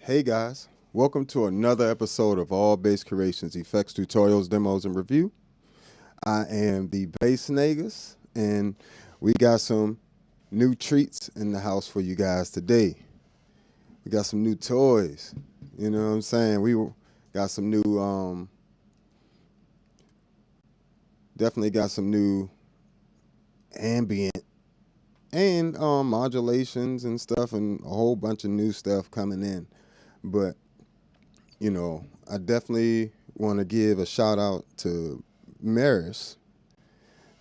Hey guys, welcome to another episode of All Bass Creations, Effects, Tutorials, Demos, and Review. I am the Bass Negus, and we got some new treats in the house for you guys today. We got some new toys, you know what I'm saying? Got some new, definitely got some new ambient and modulations and stuff, and a whole bunch of new stuff coming in. But I definitely want to give a shout out to Meris.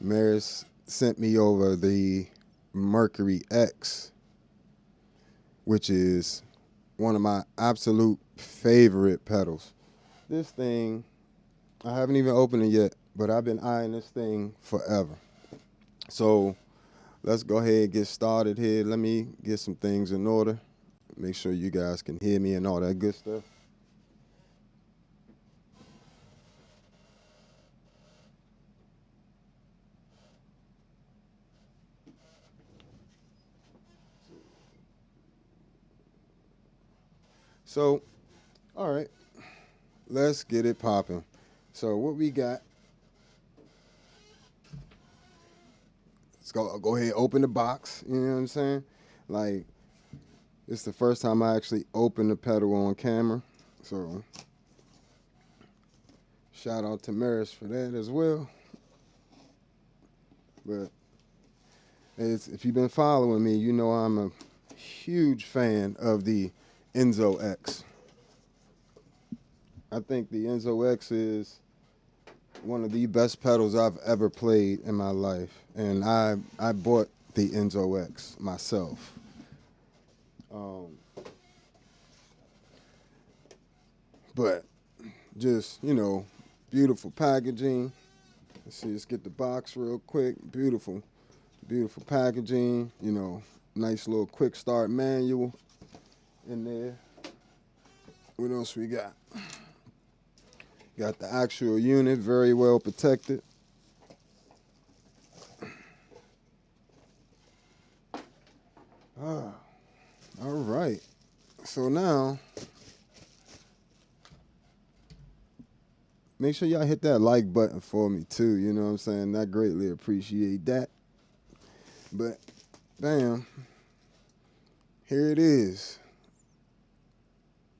Meris sent me over the Mercury X, which is one of my absolute favorite pedals. This thing, I haven't even opened it yet, but I've been eyeing this thing forever. So let's go ahead and get started here. Let me get some things in order. Make sure you guys can hear me and all that good stuff. So, all right, let's get it popping. So what we got, let's go ahead and open the box, you know what I'm saying? Like, it's the first time I actually opened the pedal on camera. So, shout out to Meris for that as well. But if you've been following me, you know I'm a huge fan of the Enzo X. I think the Enzo X is one of the best pedals I've ever played in my life. And I bought the Enzo X myself. But just, beautiful packaging. Let's get the box real quick. Beautiful packaging, nice little quick start manual in there. What else we got? Got the actual unit, very well protected. All right. So now, make sure y'all hit that like button for me too, you know what I'm saying? I greatly appreciate that. But, bam, here it is.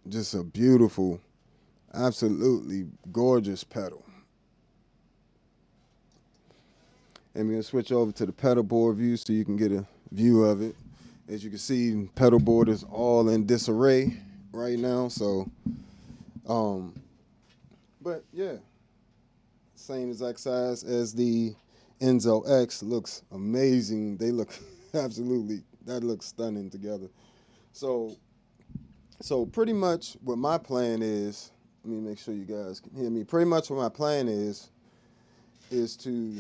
Just a beautiful, absolutely gorgeous pedal. And we're going to switch over to the pedalboard view so you can get a view of it. As you can see, pedalboard is all in disarray right now. So, but yeah, same exact size as the Enzo X. Looks amazing. They look absolutely, that looks stunning together. So pretty much what my plan is, let me make sure you guys can hear me. Pretty much what my plan is to,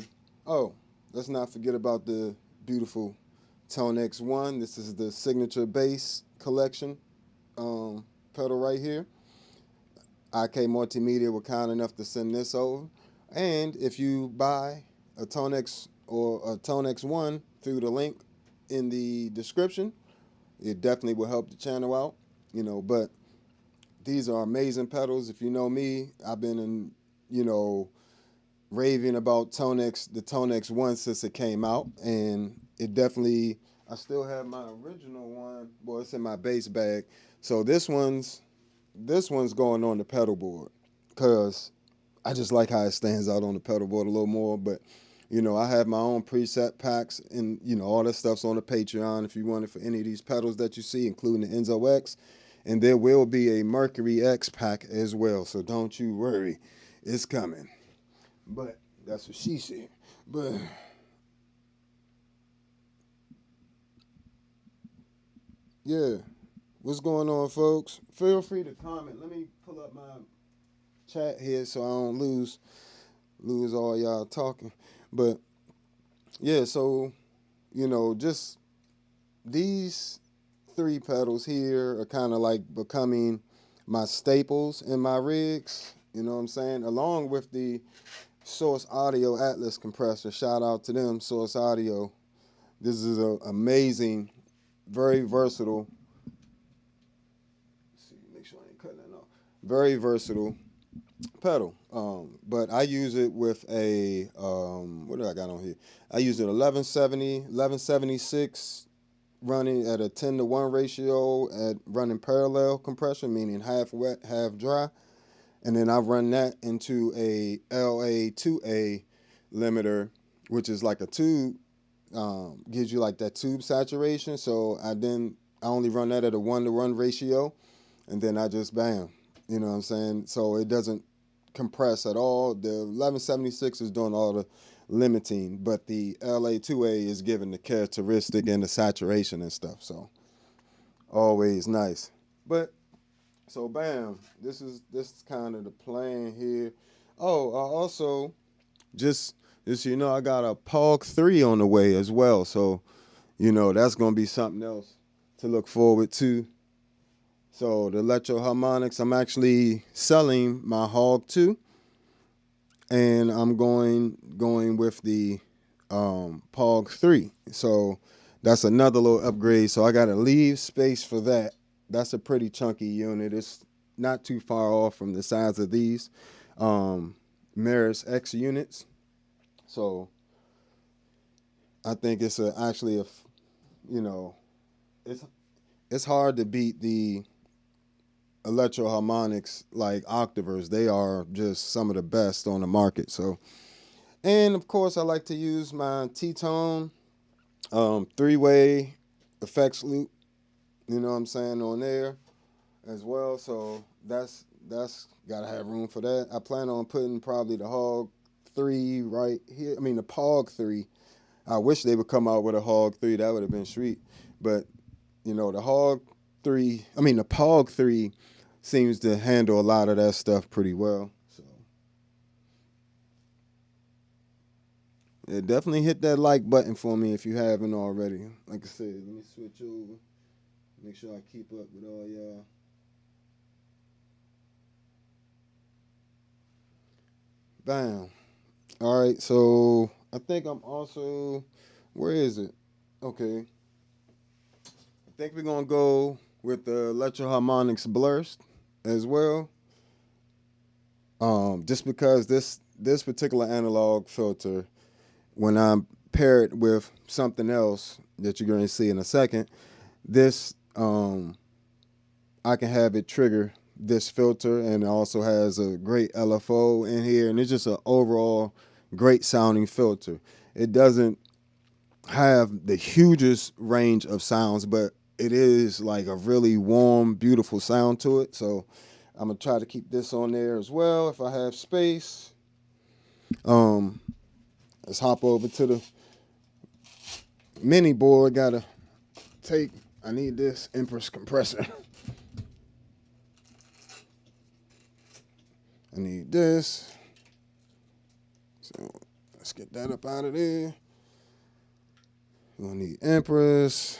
let's not forget about the beautiful ToneX 1. This is the signature bass collection pedal right here. IK Multimedia were kind enough to send this over. And if you buy a ToneX or a ToneX 1 through the link in the description, it definitely will help the channel out. But these are amazing pedals. If you know me, I've been raving about ToneX, the ToneX 1 since it came out, and it definitely, I still have my original one. Boy, it's in my bass bag. So this one's going on the pedalboard because I just like how it stands out on the pedalboard a little more. But I have my own preset packs, and all that stuff's on the Patreon if you want it for any of these pedals that you see, including the Enzo X. And there will be a Mercury X pack as well, so don't you worry, it's coming. But that's what she said. But yeah, what's going on, folks? Feel free to comment. Let me pull up my chat here so I don't lose all y'all talking. But yeah, so just these three pedals here are kind of like becoming my staples in my rigs, you know what I'm saying? Along with the Source Audio Atlas compressor. Shout out to them, Source Audio. This is an amazing, very versatile. Let's see, make very versatile pedal. But I use it with a what do I got on here? I use it 1176 running at a 10-to-1 ratio at running parallel compression, meaning half wet, half dry. And then I run that into a LA2A limiter, which is like a tube, gives you like that tube saturation. So I only run that at a 1-to-1 ratio, and then I just bam, you know what I'm saying? So it doesn't compress at all. The 1176 is doing all the limiting, but the LA2A is giving the characteristic and the saturation and stuff. So always nice. But so bam, this is kind of the plan here. Oh, I also just I got a POG 3 on the way as well. So, that's gonna be something else to look forward to. So the electro harmonics, I'm actually selling my Hog 2, and I'm going with the POG 3. So that's another little upgrade. So I got to leave space for that. That's a pretty chunky unit. It's not too far off from the size of these Meris X units. So I think it's actually it's hard to beat the electro harmonics like octavers. They are just some of the best on the market. So, and of course I like to use my T-Tone 3-way effects loop, you know what I'm saying, on there as well. So that's gotta have room for that. I plan on putting probably the Hog 3 right here. I mean the POG 3. I wish they would come out with a Hog 3. That would have been sweet. But the the POG 3 seems to handle a lot of that stuff pretty well. So yeah, definitely hit that like button for me if you haven't already. Like I said, let me switch over. Make sure I keep up with all y'all. Bam. All right, so I think I'm also, where is it? Okay. I think we're going to go with the Electro Harmonics Blurst as well. Just because this particular analog filter, when I pair it with something else that you're going to see in a second, this I can have it trigger this filter, and it also has a great LFO in here, and it's just an overall great sounding filter. It doesn't have the hugest range of sounds, but it is like a really warm, beautiful sound to it. So I'm gonna try to keep this on there as well if I have space. Let's hop over to the mini board. I need this Empress compressor. I need this. So let's get that up out of there. We'll need Empress.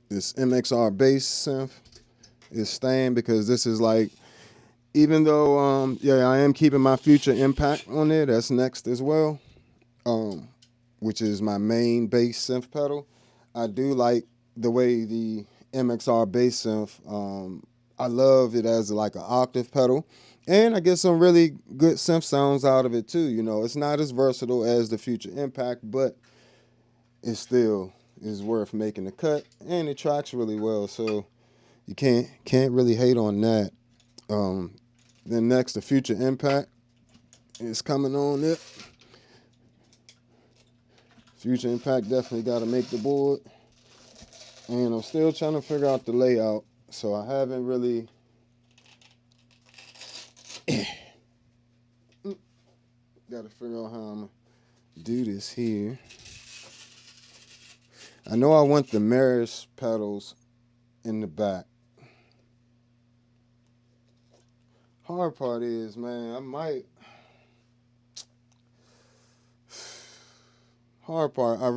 This MXR bass synth is staying because this is like, even though I am keeping my Future Impact on there. That's next as well. Which is my main bass synth pedal. I do like the way the MXR bass synth. I love it as like an octave pedal, and I get some really good synth sounds out of it too. It's not as versatile as the Future Impact, but it still is worth making the cut, and it tracks really well. So you can't really hate on that. Then next, the Future Impact is coming on it. Future Impact definitely got to make the board. And I'm still trying to figure out the layout. So I haven't really... got to figure out how I'm going to do this here. I know I want the Meris pedals in the back. Hard part is, man, hard part, I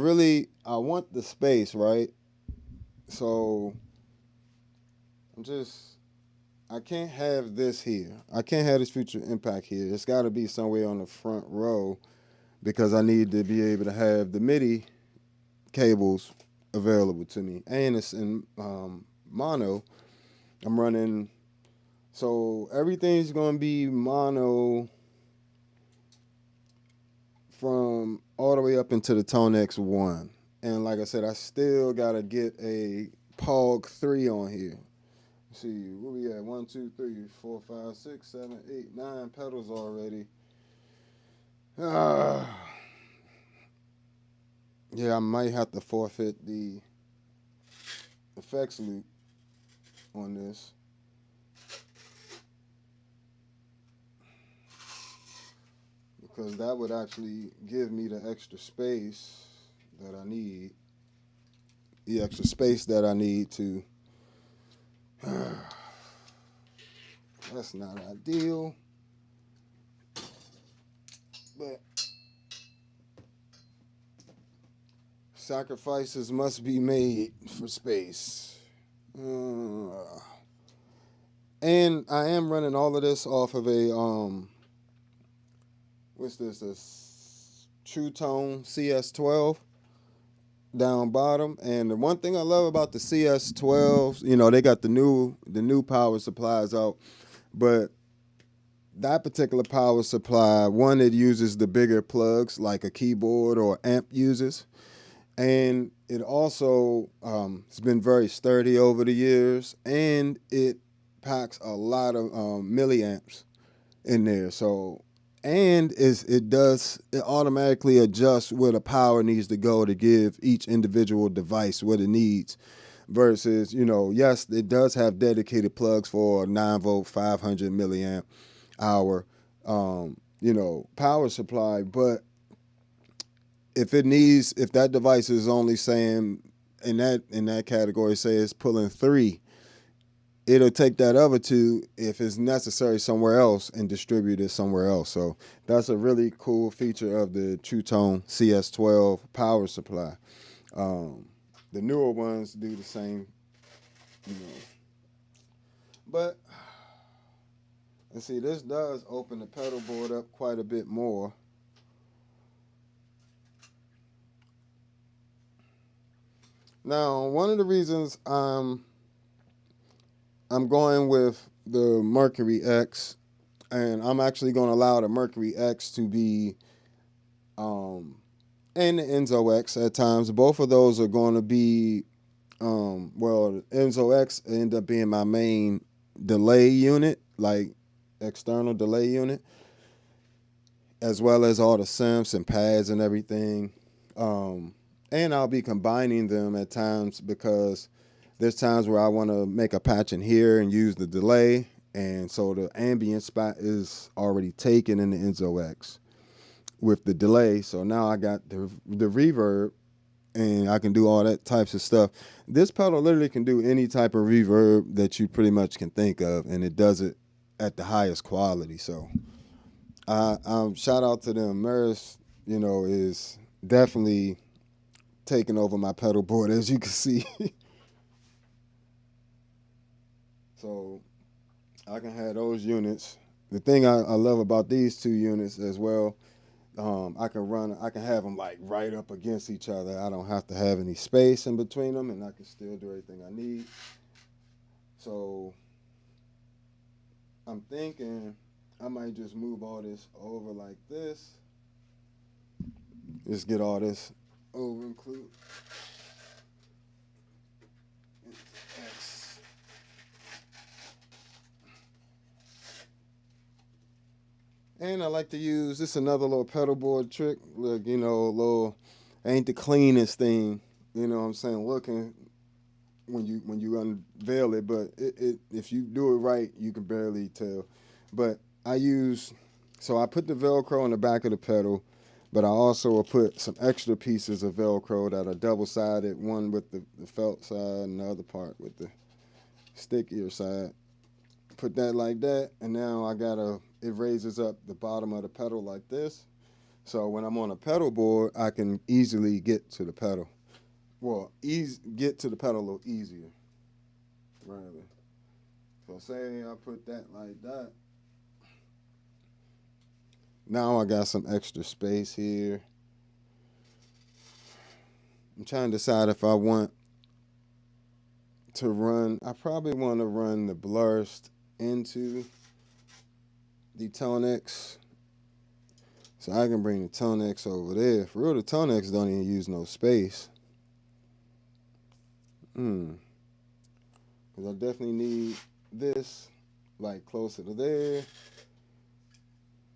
want the space, right? So I can't have this here. I can't have this Future Impact here. It's got to be somewhere on the front row because I need to be able to have the MIDI cables available to me. And it's in mono, I'm running, so everything's going to be mono from all the way up into the ToneX 1. And like I said, I still got to get a POG 3 on here. Let's see, where we at? 1, 2, 3, 4, 5, 6, 7, 8, 9 pedals already. Yeah, I might have to forfeit the effects loop on this. Because that would actually give me the extra space that I need. The extra space that I need to. That's not ideal. But sacrifices must be made for space. And I am running all of this off of a what's this? A True Tone CS12 down bottom. And the one thing I love about the CS12s, you know, they got the new power supplies out, but that particular power supply, one, it uses the bigger plugs like a keyboard or amp uses. And it also has been very sturdy over the years, and it packs a lot of milliamps in there. So, and it automatically adjusts where the power needs to go to give each individual device what it needs. Versus, you know, yes, it does have dedicated plugs for a 9-volt, 500 milliamp hour, you know, power supply, but if that device is only saying in that category, say it's pulling 3, it'll take that other 2 if it's necessary somewhere else and distribute it somewhere else. So that's a really cool feature of the True Tone CS12 power supply. The newer ones do the same, you know. But let's see, this does open the pedal board up quite a bit more. Now, one of the reasons I'm going with the Mercury X, and I'm actually going to allow the Mercury X to be, and the Enzo X at times. Both of those are going to be, well, the Enzo X end up being my main delay unit, like external delay unit, as well as all the synths and pads and everything. And I'll be combining them at times because there's times where I want to make a patch in here and use the delay. And so the ambient spot is already taken in the Enzo X with the delay. So now I got the reverb and I can do all that types of stuff. This pedal literally can do any type of reverb that you pretty much can think of, and it does it at the highest quality. So shout out to them. Meris, you know, is definitely taking over my pedal board, as you can see. So I can have those units. The thing I love about these 2 units as well, I can have them like right up against each other. I don't have to have any space in between them, and I can still do everything I need. So I'm thinking I might just move all this over like this. Just get all this over include. X. And I like to use this another little pedal board trick. Look, you know, ain't the cleanest thing, you know what I'm saying, looking when you unveil it, but it if you do it right, you can barely tell. But I put the Velcro on the back of the pedal, but I also will put some extra pieces of Velcro that are double-sided, one with the felt side and the other part with the stickier side. Put that like that, and now it raises up the bottom of the pedal like this. So when I'm on a pedal board, I can easily get to the pedal. Well, get to the pedal a little easier, rather. So say I put that like that. Now I got some extra space here. I'm trying to decide if I want to run, I probably want to run the blurst into the ToneX. So I can bring the ToneX over there. For real, the ToneX don't even use no space. Because I definitely need this like closer to there.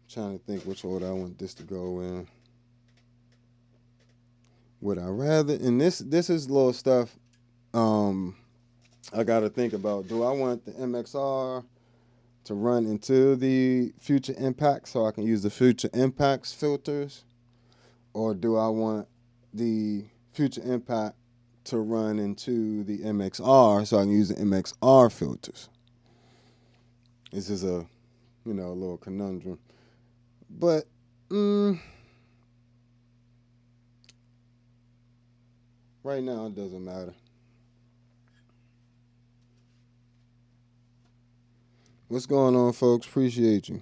Trying to think which order I want this to go in. Would I rather, and this is little stuff I got to think about. Do I want the MXR to run into the Future Impact so I can use the Future Impacts filters? Or do I want the Future Impact to run into the MXR so I can use the MXR filters? This is a, a little conundrum. But, right now it doesn't matter. What's going on, folks? Appreciate you.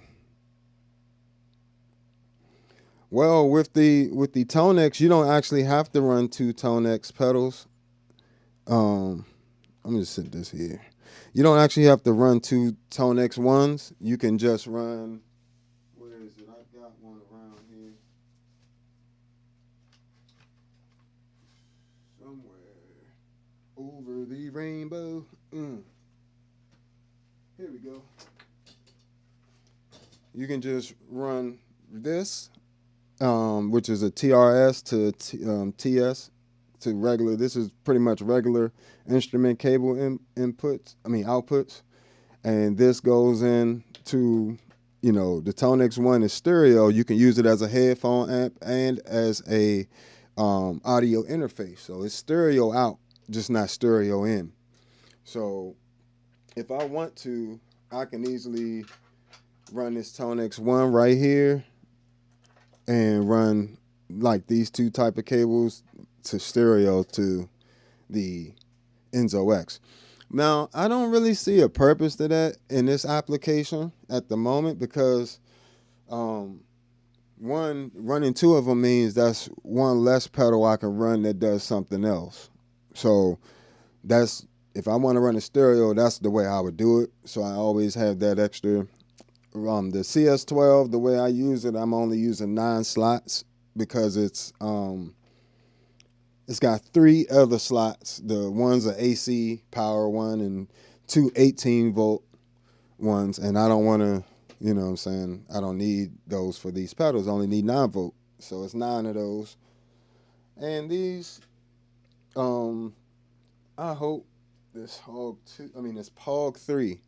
Well, with the ToneX, you don't actually have to run 2 ToneX pedals. I'm gonna just set this here. You don't actually have to run 2 ToneX ones. You can just run. Where is it? I've got one around here somewhere over the rainbow. Here we go. You can just run this, which is a TRS to TS to regular. This is pretty much regular instrument cable outputs, and this goes in to, the ToneX one is stereo. You can use it as a headphone amp and as a audio interface. So it's stereo out, just not stereo in. So if I want to, I can easily run this ToneX one right here and run like these 2 type of cables to stereo to the Enzo X. Now, I don't really see a purpose to that in this application at the moment because one, running 2 of them means that's one less pedal I can run that does something else. So that's, if I want to run a stereo, that's the way I would do it. So I always have that extra. The CS12, the way I use it, I'm only using 9 slots because it's got 3 other slots. The one's an AC power one and 2 18-volt ones, and I don't want to, you know what I'm saying, I don't need those for these pedals. I only need 9-volt. So it's 9 of those. And these, I hope this Pog 3,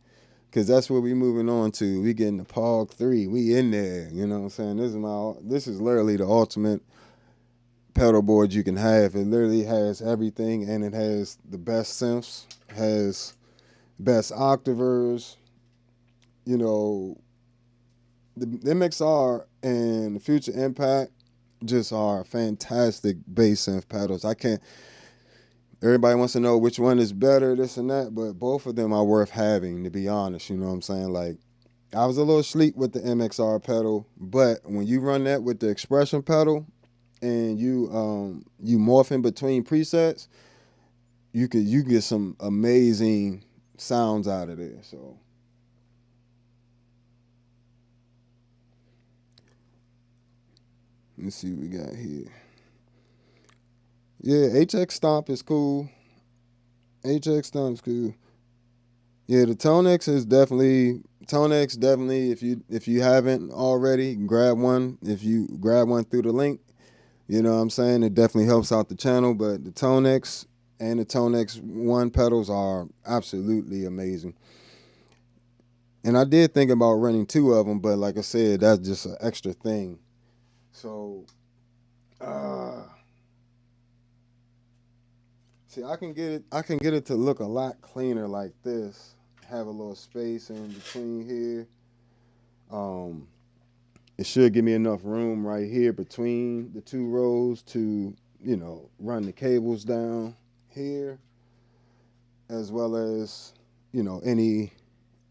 because that's what we moving on to. We getting the Pog 3. We in there, you know what I'm saying? This is literally the ultimate pedal board you can have. It literally has everything, and it has the best synths, has best octavers. The MXR and the Future Impact just are fantastic bass synth pedals. Everybody wants to know which one is better, this and that, but both of them are worth having, to be honest. You know what I'm saying? Like, I was a little sleep with the MXR pedal, but when you run that with the expression pedal and you morph in between presets, you get some amazing sounds out of there. So let's see what we got here. Yeah, HX Stomp is cool. HX Stomp's cool. Yeah, the ToneX definitely, if you haven't already, grab one. If you grab one through the link, you know what I'm saying, it definitely helps out the channel. But the ToneX and the ToneX 1 pedals are absolutely amazing. And I did think about running 2 of them, but like I said, that's just an extra thing. So, see, I can get it to look a lot cleaner like this. Have a little space in between here. It should give me enough room right here between the 2 rows to, run the cables down here, as well as, any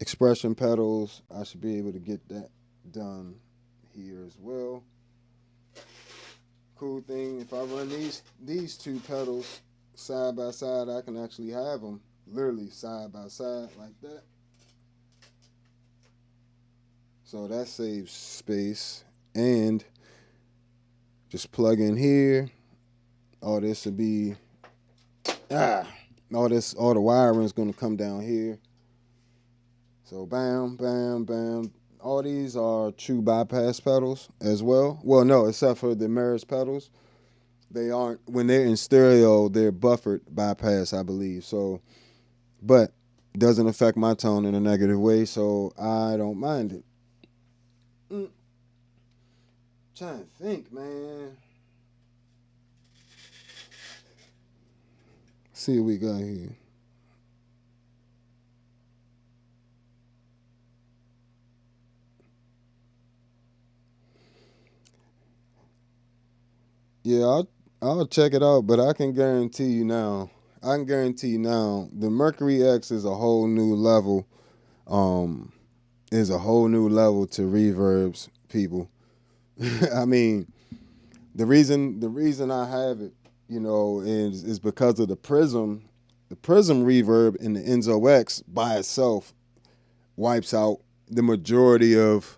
expression pedals. I should be able to get that done here as well. Cool thing, if I run these 2 pedals side by side, I can actually have them literally side by side like that. So that saves space. And just plug in here. All this will be all the wiring is gonna come down here. So bam, bam, bam. All these are true bypass pedals as well. Well, no, except for the Meris pedals. They aren't, when they're in stereo, they're buffered bypass, I believe. So, but doesn't affect my tone in a negative way, so I don't mind it. Trying to think, man. See what we got here. Yeah, I'll check it out, but I can guarantee you now. I can guarantee you now, the Mercury X is a whole new level. Is a whole new level to reverbs, people. I mean, the reason I have it, is because of the Prism. The Prism reverb in the Enzo X by itself wipes out the majority of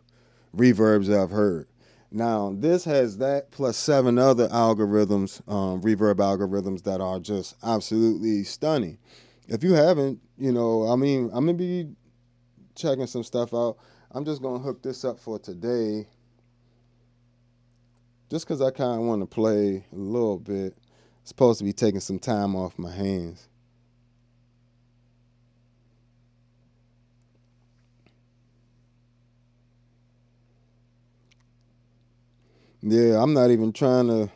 reverbs that I've heard. Now, this has that plus 7 other algorithms, reverb algorithms that are just absolutely stunning. If you haven't, I'm going to be checking some stuff out. I'm just going to hook this up for today just because I kind of want to play a little bit. It's supposed to be taking some time off my hands. Yeah, I'm not even trying to.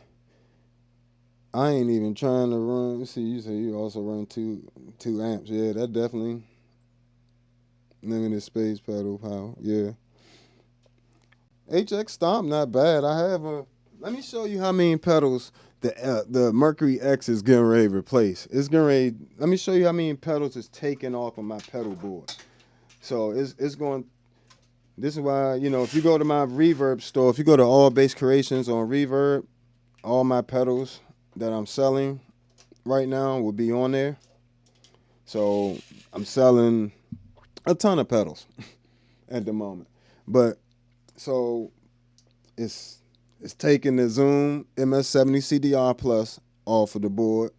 I ain't even trying to run. Let's see, you say you also run two amps. Yeah, that definitely limited space pedal power. Yeah, HX Stomp not bad. I have a. Let me show you how many pedals the Mercury X is getting ready to replace. It's getting ready. Let me show you how many pedals it's taking off of my pedal board. So it's going. This is why, if you go to my reverb store, if you go to All Bass Creations on Reverb, all my pedals that I'm selling right now will be on there. So I'm selling a ton of pedals at the moment. But so it's taking the Zoom MS-60 Plus off of the board.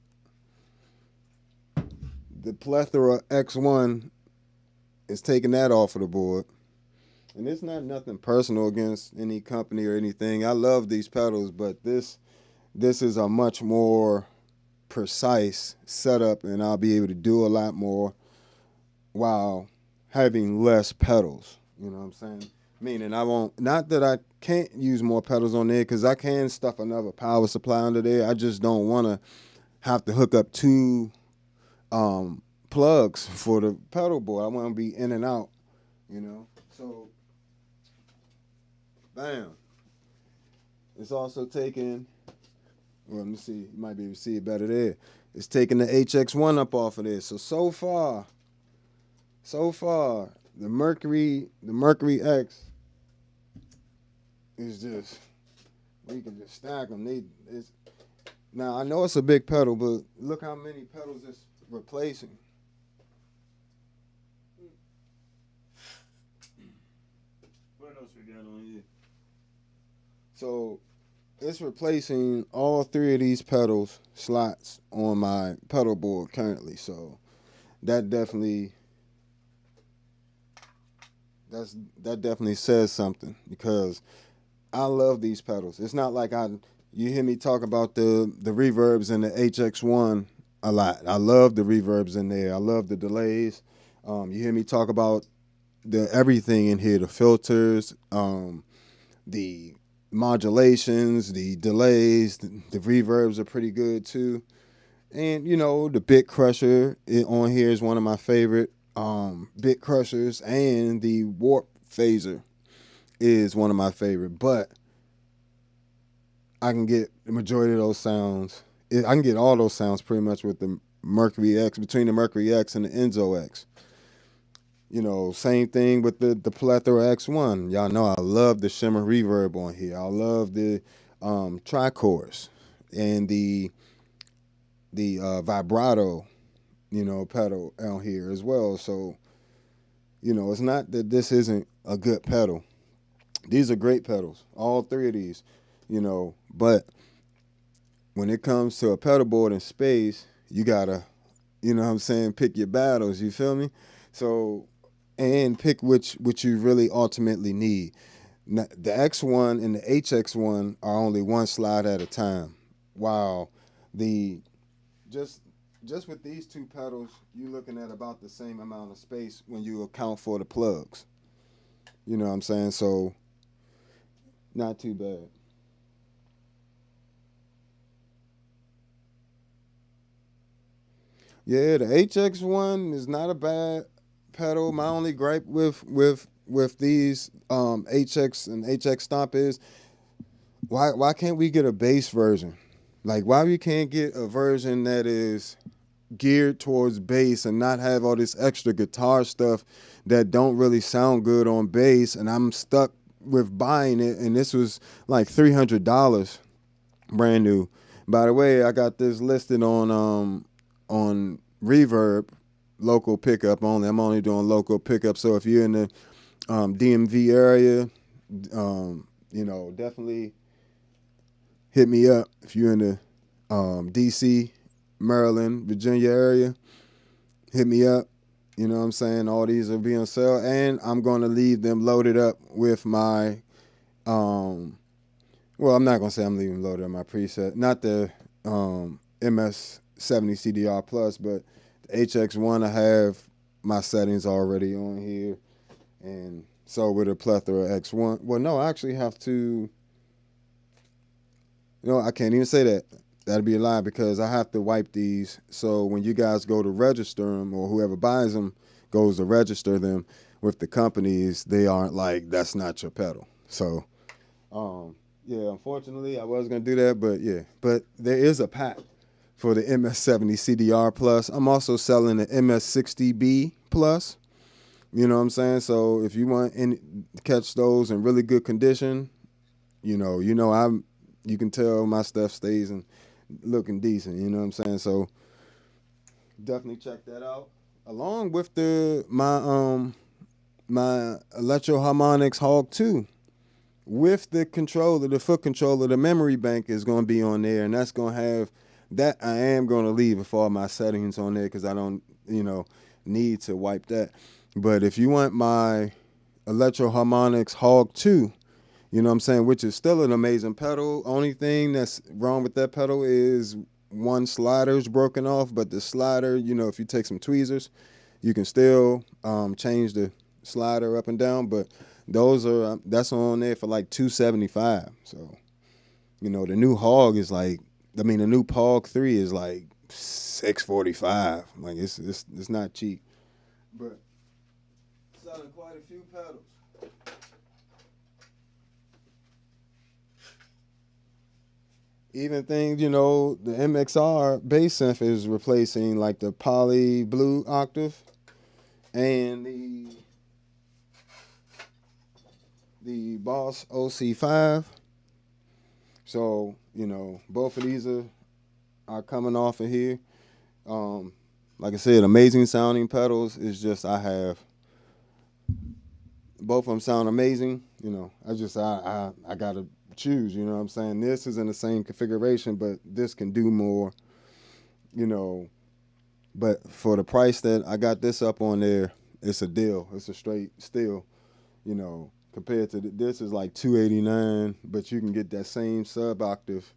The Plethora X1 is taking that off of the board. And it's not nothing personal against any company or anything. I love these pedals, but this is a much more precise setup, and I'll be able to do a lot more while having less pedals. You know what I'm saying? Meaning I won't, not that I can't use more pedals on there, because I can stuff another power supply under there. I just don't want to have to hook up two plugs for the pedal board. I want to be in and out, So, bam. It's also taking, well, let me see, you might be able to see it better there. It's taking the HX1 up off of this. So far, the Mercury X is just, we can just stack them. Now, I know it's a big pedal, but look how many pedals it's replacing. What else we got on here? So it's replacing all 3 of these pedals slots on my pedal board currently. So that definitely says something, because I love these pedals. It's not like you hear me talk about the reverbs in the HX1 a lot. I love the reverbs in there. I love the delays. You hear me talk about the everything in here, the filters, the modulations, the delays, the reverbs are pretty good too. And the bit crusher on here is one of my favorite bit crushers, and the warp phaser is one of my favorite. But I can get the majority of those sounds. I can get all those sounds pretty much with the Mercury X, between the Mercury X and the Enzo X. Same thing with the Plethora X1. Y'all know I love the shimmer reverb on here. I love the trichords and the vibrato pedal out here as well. So, it's not that this isn't a good pedal. These are great pedals, all three of these, but when it comes to a pedal board in space, you gotta, pick your battles, you feel me? So, and pick which you really ultimately need. Now, the X1 and the HX1 are only one slide at a time. While the just just with these two pedals, you're looking at about the same amount of space when you account for the plugs. You know what I'm saying? So not too bad. Yeah, the HX1 is not a bad pedal. My only gripe with these HX and HX Stomp is why can't we get a bass version? Like why we can't get a version that is geared towards bass and not have all this extra guitar stuff that don't really sound good on bass, and I'm stuck with buying it, and this was like $300 brand new. By the way, I got this listed on Reverb, local pickup only. I'm only doing local pickup, so if you're in the DMV area, definitely hit me up. If you're in the DC, Maryland, Virginia area, hit me up. You know what I'm saying? All these will be on sale, and I'm going to leave them loaded up with my well, I'm not going to say I'm leaving loaded up my preset. Not the MS-70 CDR Plus, but the HX1, I have my settings already on here. And so with a plethora X1. Well, no, I actually have to. I can't even say that. That'd be a lie because I have to wipe these. So when you guys go to register them, or whoever buys them goes to register them with the companies, they aren't like, that's not your pedal. So, yeah, unfortunately, I was going to do that, but yeah. But there is a pack for the MS-70 CDR Plus. I'm also selling the MS-60B Plus. You know what I'm saying? So if you want to catch those in really good condition, you can tell my stuff stays and looking decent. You know what I'm saying? So definitely check that out. Along with my Electro Harmonix Hog 2, with the controller, the foot controller, the memory bank is going to be on there, and that's going to have that. I am going to leave with all my settings on there because I don't, need to wipe that. But if you want my Electro Harmonix Hog 2, you know what I'm saying, which is still an amazing pedal. Only thing that's wrong with that pedal is one slider's broken off, but the slider, if you take some tweezers, you can still change the slider up and down, but that's on there for like $275. So, the new Hog is like, the new Hog 3 is like $645. Like it's not cheap. But selling quite a few pedals. Even things, the MXR bass synth is replacing like the Poly Blue Octave and the Boss OC5. So, both of these are coming off of here. Like I said, amazing sounding pedals. It's just I have both of them sound amazing. I gotta choose. You know what I'm saying? This is in the same configuration, but this can do more. But for the price that I got this up on there, it's a deal. It's a straight steal. Compared to this is like $289, but you can get that same sub octave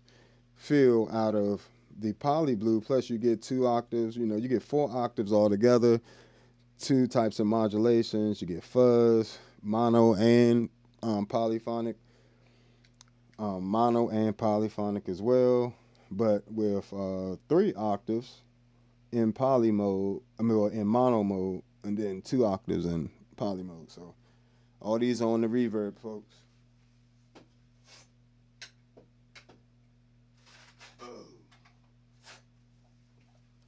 feel out of the Poly Blue. Plus you get 2 octaves. You get 4 octaves altogether. 2 types of modulations. You get fuzz, mono, and polyphonic. Mono and polyphonic as well, but with 3 octaves in poly mode. In mono mode, and then 2 octaves in poly mode. So all these are on the Reverb, folks.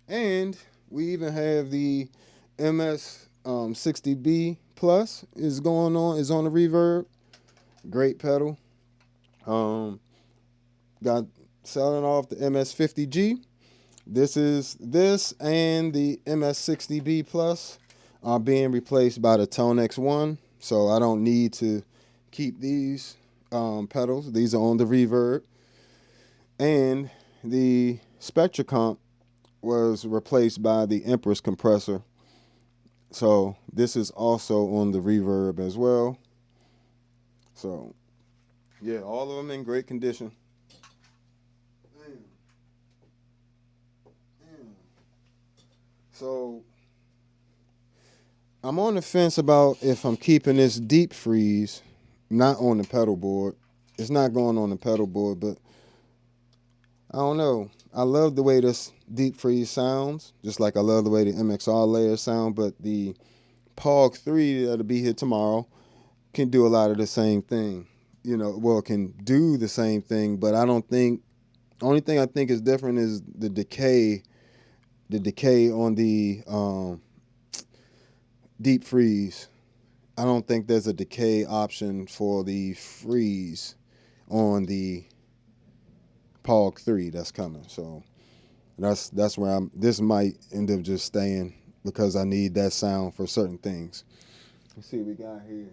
And we even have the MS-60B Plus is on the Reverb. Great pedal. Got selling off the MS-50G. This and the MS-60B Plus are being replaced by the ToneX One, so I don't need to keep these pedals. These are on the reverb, and the Spectracomp was replaced by the Empress compressor. So this is also on the reverb as well. So yeah, all of them in great condition. So I'm on the fence about if I'm keeping this deep freeze, not on the pedal board. It's not going on the pedal board, but I don't know. I love the way this deep freeze sounds, just like I love the way the MXR layers sound, but the POG 3 that'll be here tomorrow can do a lot of the same thing. You know, well, it can do the same thing, but I don't think, only thing I think is different is the decay on the deep freeze. I don't think there's a decay option for the freeze on the POG 3 that's coming. So that's where this might end up just staying because I need that sound for certain things. Let's see what we got here.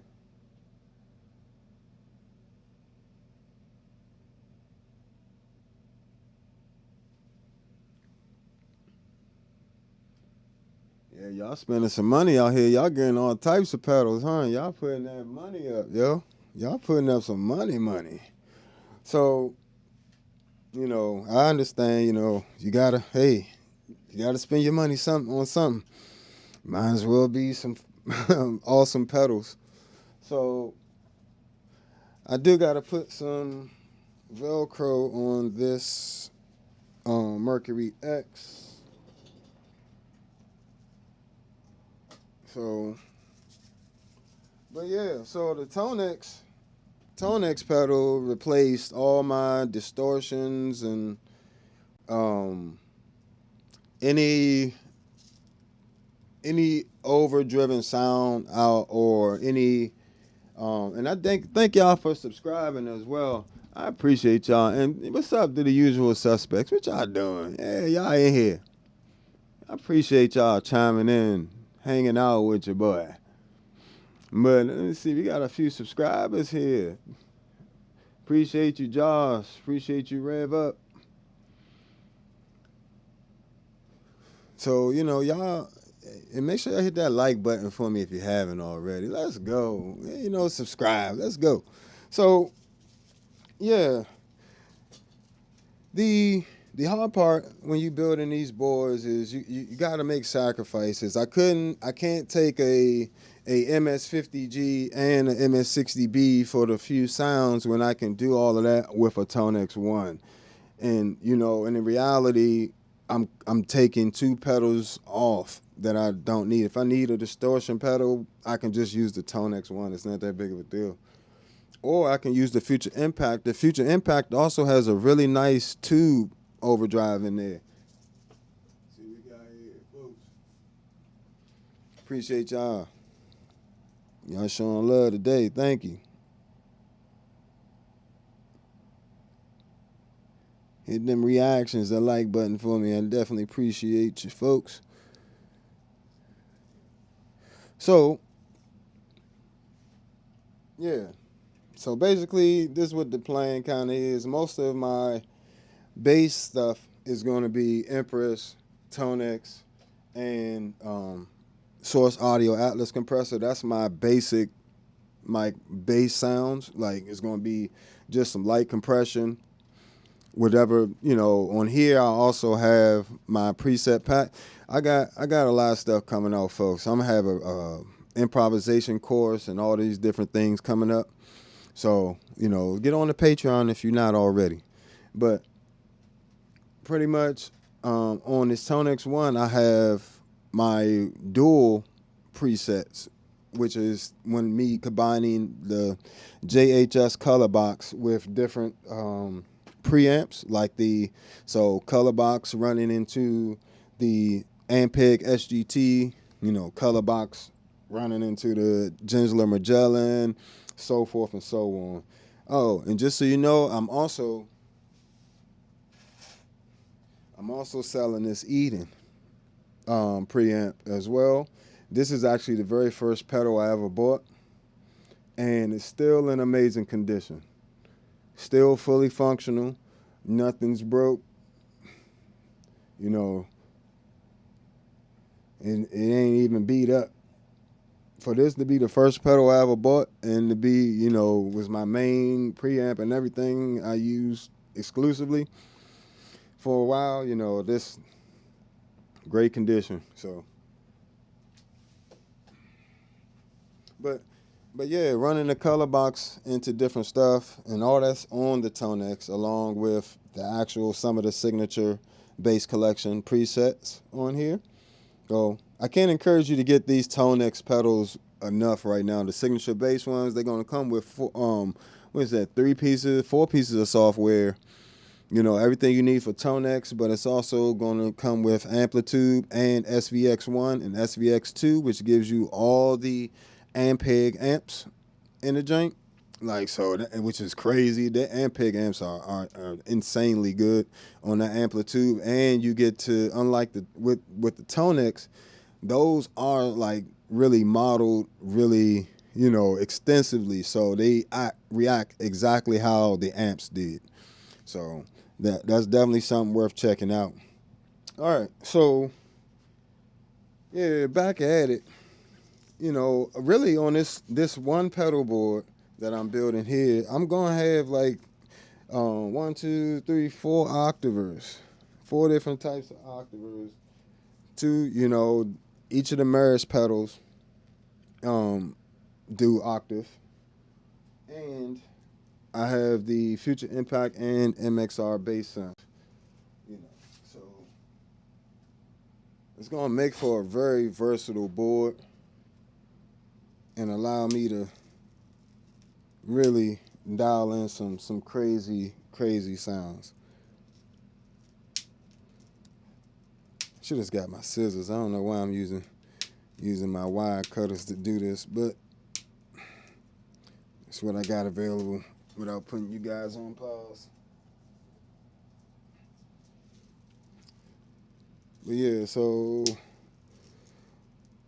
Yeah, y'all spending some money out here. Y'all getting all types of pedals, huh? Y'all putting that money up, yo. Y'all putting up some money. So, you know, I understand, you know, you gotta spend your money on something. Might as well be some awesome pedals. So I do gotta put some Velcro on this Mercury X. So, but yeah, so the ToneX pedal replaced all my distortions and any overdriven sound out or any and I thank y'all for subscribing as well. I appreciate y'all. And what's up to the usual suspects? What y'all doing? Yeah, y'all in here. I appreciate y'all chiming in, hanging out with your boy. But let me see, we got a few subscribers here. Appreciate you, Josh. Appreciate you, Rev Up. So, you know, y'all, and make sure y'all hit that like button for me if you haven't already. Let's go. You know, subscribe. Let's go. So, yeah. The hard part when you building these boards is you got to make sacrifices. I can't take a MS-50G and an MS-60B for the few sounds when I can do all of that with a ToneX One. And you know, and in reality, I'm taking two pedals off that I don't need. If I need a distortion pedal, I can just use the ToneX One. It's not that big of a deal. Or I can use the Future Impact. The Future Impact also has a really nice tube overdrive in there. See what we got here, folks. Appreciate y'all. Y'all showing love today. Thank you. Hit them reactions, the like button for me. I definitely appreciate you, folks. So, yeah. So basically, this is what the plan kind of is. Most of my bass stuff is going to be Empress, ToneX, and Source Audio Atlas compressor. That's my basic, my bass sounds. Like it's going to be just some light compression, whatever, you know. On here, I also have my preset pack. I got a lot of stuff coming out, folks. I'm gonna have a improvisation course and all these different things coming up. So, you know, get on the Patreon if you're not already. But pretty much on this ToneX One, I have my dual presets, which is when me combining the JHS color box with different preamps, like color box running into the Ampeg SGT, you know, color box running into the Gensler Magellan, so forth and so on. Oh, and just so you know, I'm also I'm also selling this Eden preamp as well. This is actually the very first pedal I ever bought, and it's still in amazing condition. Still fully functional. Nothing's broke. You know, and it ain't even beat up. For this to be the first pedal I ever bought and to be, you know, was my main preamp and everything I used exclusively for a while, you know, this great condition. So, but yeah, running the color box into different stuff and all that's on the ToneX, along with the actual some of the signature bass collection presets on here. So I can't encourage you to get these ToneX pedals enough right now. The signature bass ones, they're gonna come with what is that, 4 pieces of software. You know, everything you need for ToneX, but it's also gonna come with Amplitude and SVX1 and SVX2, which gives you all the Ampeg amps in the joint. Like, so, which is crazy. The Ampeg amps are insanely good on the Amplitude, and you get to, unlike with the ToneX, those are like really modeled really, you know, extensively, so they react exactly how the amps did. So that's definitely something worth checking out. All right, so yeah, back at it. You know, really on this one pedal board that I'm building here, I'm gonna have like 1, 2, 3, 4 octavers, 4 different types of octavers. You know, each of the Meris pedals do octave, and I have the Future Impact and MXR bass sound. You know, so it's gonna make for a very versatile board and allow me to really dial in some crazy sounds. Should have got my scissors. I don't know why I'm using my wire cutters to do this, but it's what I got available without putting you guys on pause. But yeah, so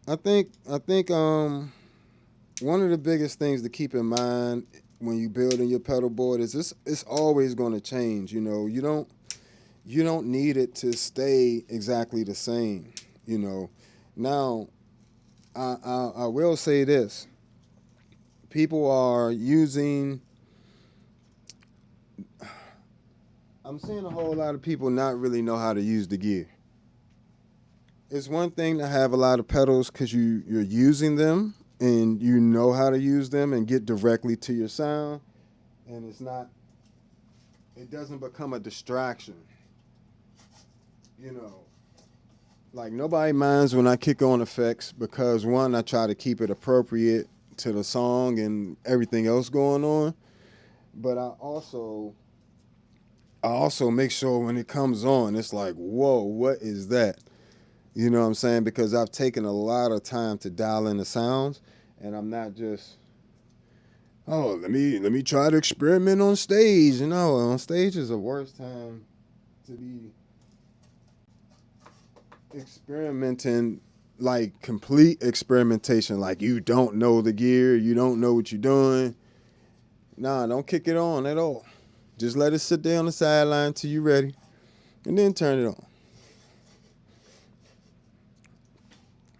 I think one of the biggest things to keep in mind when you building your pedal board is it's always going to change. You know, you don't need it to stay exactly the same. You know, now I will say this: people are using. I'm seeing a whole lot of people not really know how to use the gear. It's one thing to have a lot of pedals because you're using them and you know how to use them and get directly to your sound, and it doesn't become a distraction. You know, like nobody minds when I kick on effects because one, I try to keep it appropriate to the song and everything else going on, but I also make sure when it comes on, it's like, whoa, what is that? You know what I'm saying? Because I've taken a lot of time to dial in the sounds, and I'm not just, oh, let me try to experiment on stage. You know, on stage is the worst time to be experimenting, like complete experimentation. Like you don't know the gear, you don't know what you're doing. Nah, don't kick it on at all. Just let it sit there on the sideline till you're ready, and then turn it on.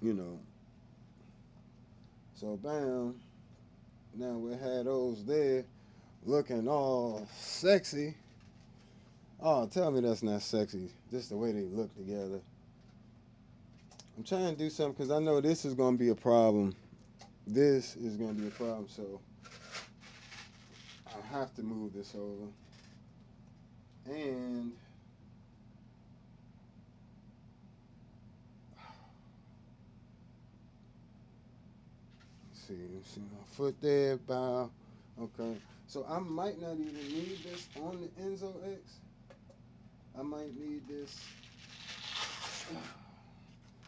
You know. So bam, now we had those there looking all sexy. Oh, tell me that's not sexy. Just the way they look together. I'm trying to do something because I know this is going to be a problem. This is going to be a problem, so I have to move this over. And let's see my foot there, bow. Okay, so I might not even need this on the Enzo X. I might need this.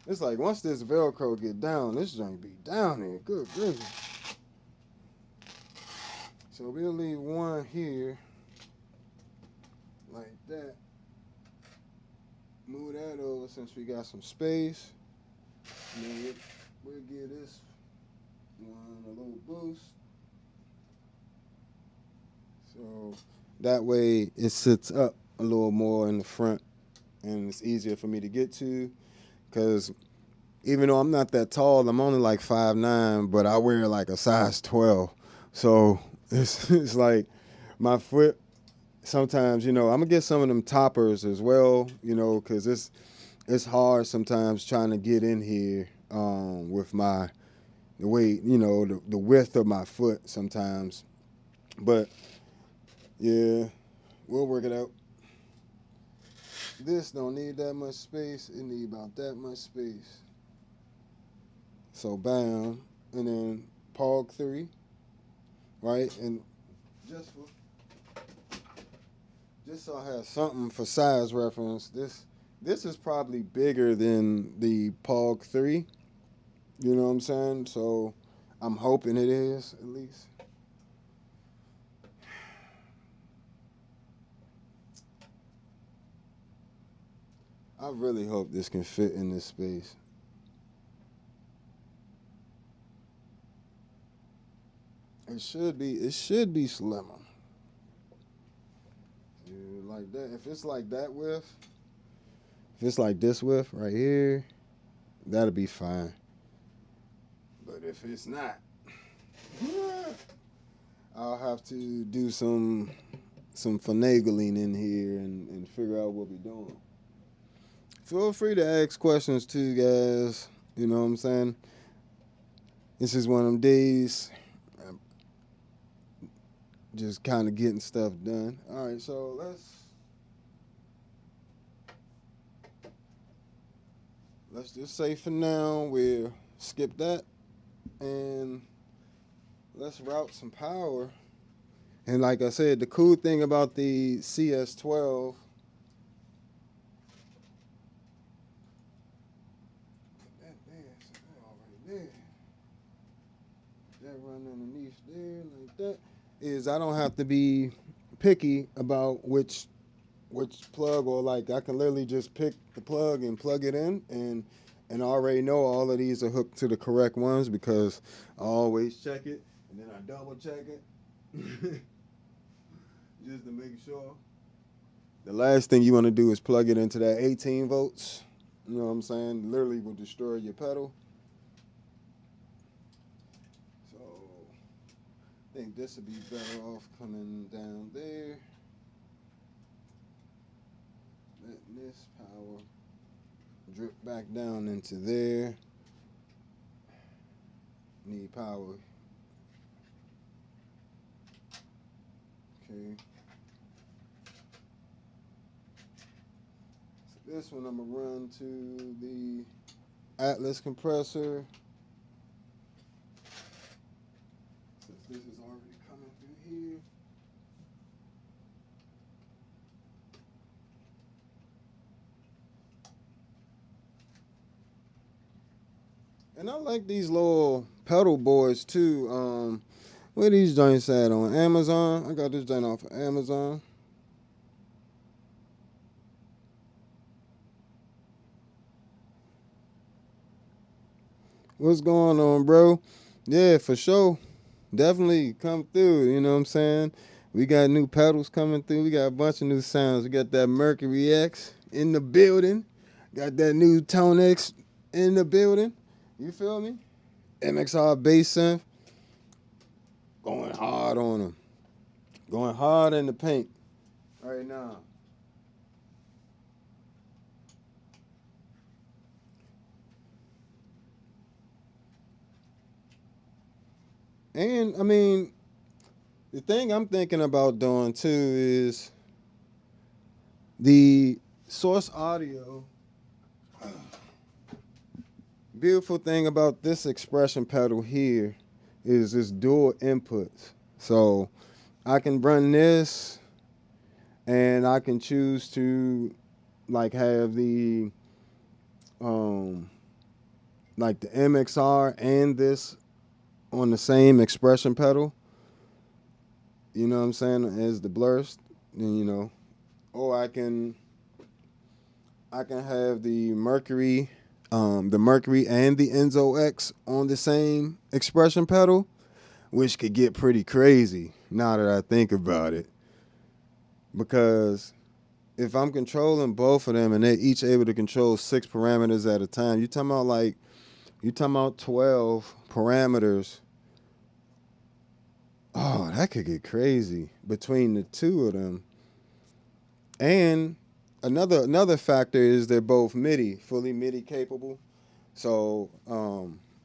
It's like once this Velcro get down, this joint be down here. Good goodness. So we'll leave one here, like that. move that over since we got some space. And then we'll give this one a little boost. So that way it sits up a little more in the front and it's easier for me to get to. Because even though I'm not that tall, I'm only like 5'9", but I wear like a size 12. So it's like my foot, sometimes, I'm going to get some of them toppers as well, because it's hard sometimes trying to get in here with the weight, the width of my foot sometimes. But, yeah, we'll work it out. This don't need that much space. It need about that much space. So, bam. And then Pog 3, right? And just so I have something for size reference, this is probably bigger than the Pog 3. You know what I'm saying? So I'm hoping it is, at least. I really hope this can fit in this space. It should be slimmer. Yeah, like that. If it's like that width, if it's like this width right here, that'll be fine. But if it's not, I'll have to do some finagling in here and figure out what we're doing. Feel free to ask questions too, guys. You know what I'm saying? This is one of them days. I'm just kind of getting stuff done. All right, so let's just say for now we'll skip that and let's route some power. And like I said, the cool thing about the CS12, that run underneath there like that, is I don't have to be picky about which plug, or like I can literally just pick the plug and plug it in and I already know all of these are hooked to the correct ones because I always check it and then I double check it just to make sure. The last thing you want to do is plug it into that 18 volts. You know what I'm saying? Literally will destroy your pedal. So I think this would be better off coming down there. Let this power drip back down into there. Need power. Okay. So this one I'm gonna run to the Atlas compressor. Since this is already coming through here. And I like these little pedal boards too. Where these joints at? On Amazon? I got this joint off of Amazon. What's going on, bro? Yeah, for sure. Definitely come through, you know what I'm saying? We got new pedals coming through. We got a bunch of new sounds. We got that Mercury X in the building. Got that new ToneX in the building. You feel me? MXR bass synth. Going hard on them. Going hard in the paint right now. And, I mean, the thing I'm thinking about doing, too, is the source audio. Beautiful thing about this expression pedal here is this dual inputs. So I can run this and I can choose to like have the like the MXR and this on the same expression pedal. You know what I'm saying? As the blurst, and or I can I can have the Mercury and the Enzo X on the same expression pedal, which could get pretty crazy now that I think about it. Because if I'm controlling both of them and they're each able to control 6 parameters at a time, you talking about 12 parameters. Oh, that could get crazy between the two of them. And another factor is they're both fully MIDI capable. So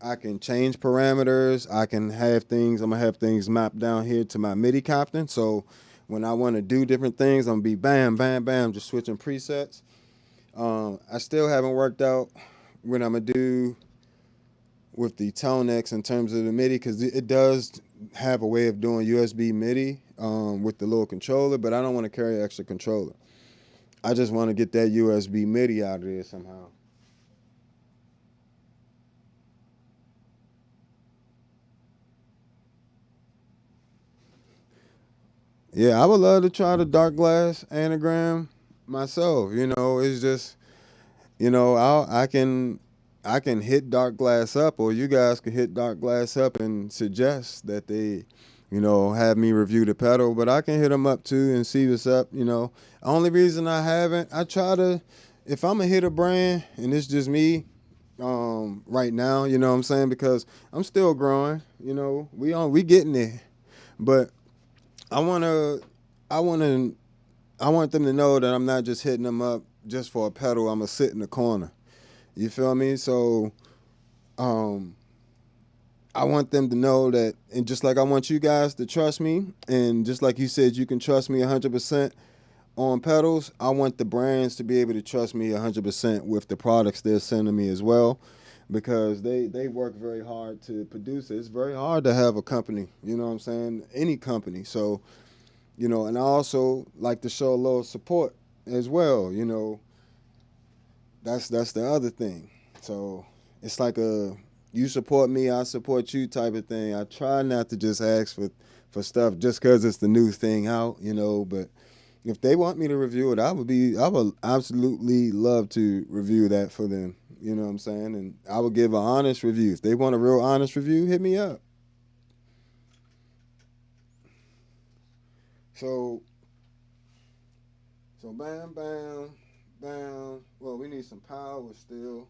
I can change parameters. I'm gonna have things mapped down here to my MIDI captain. So when I want to do different things, I'm gonna be bam, bam, bam, just switching presets. I still haven't worked out what I'm gonna do with the ToneX in terms of the MIDI, because it does have a way of doing USB MIDI with the little controller, but I don't want to carry an extra controller. I just want to get that USB MIDI out of there somehow. Yeah, I would love to try the dark glass anagram myself. It's just, I can hit dark glass up, or you guys can hit dark glass up and suggest that they, have me review the pedal. But I can hit them up too and see what's up. Only reason I haven't, I try to, if I'm gonna hit a brand and it's just me, right now, you know what I'm saying, because I'm still growing. We getting there, but I wanna, I wanna, I want them to know that I'm not just hitting them up just for a pedal. I'm gonna sit in the corner. You feel me? So, um, I want them to know that, and just like I want you guys to trust me, and just like you said, you can trust me 100% on pedals. I want the brands to be able to trust me 100% with the products they're sending me as well, because they work very hard to produce it. It's very hard to have a company, you know what I'm saying? Any company. So, and I also like to show a little support as well, That's the other thing. So it's like you support me, I support you type of thing. I try not to just ask for stuff just because it's the new thing out, But if they want me to review it, I would absolutely love to review that for them. You know what I'm saying? And I would give an honest review. If they want a real honest review, hit me up. So bam, bam, bam. Well, we need some power still.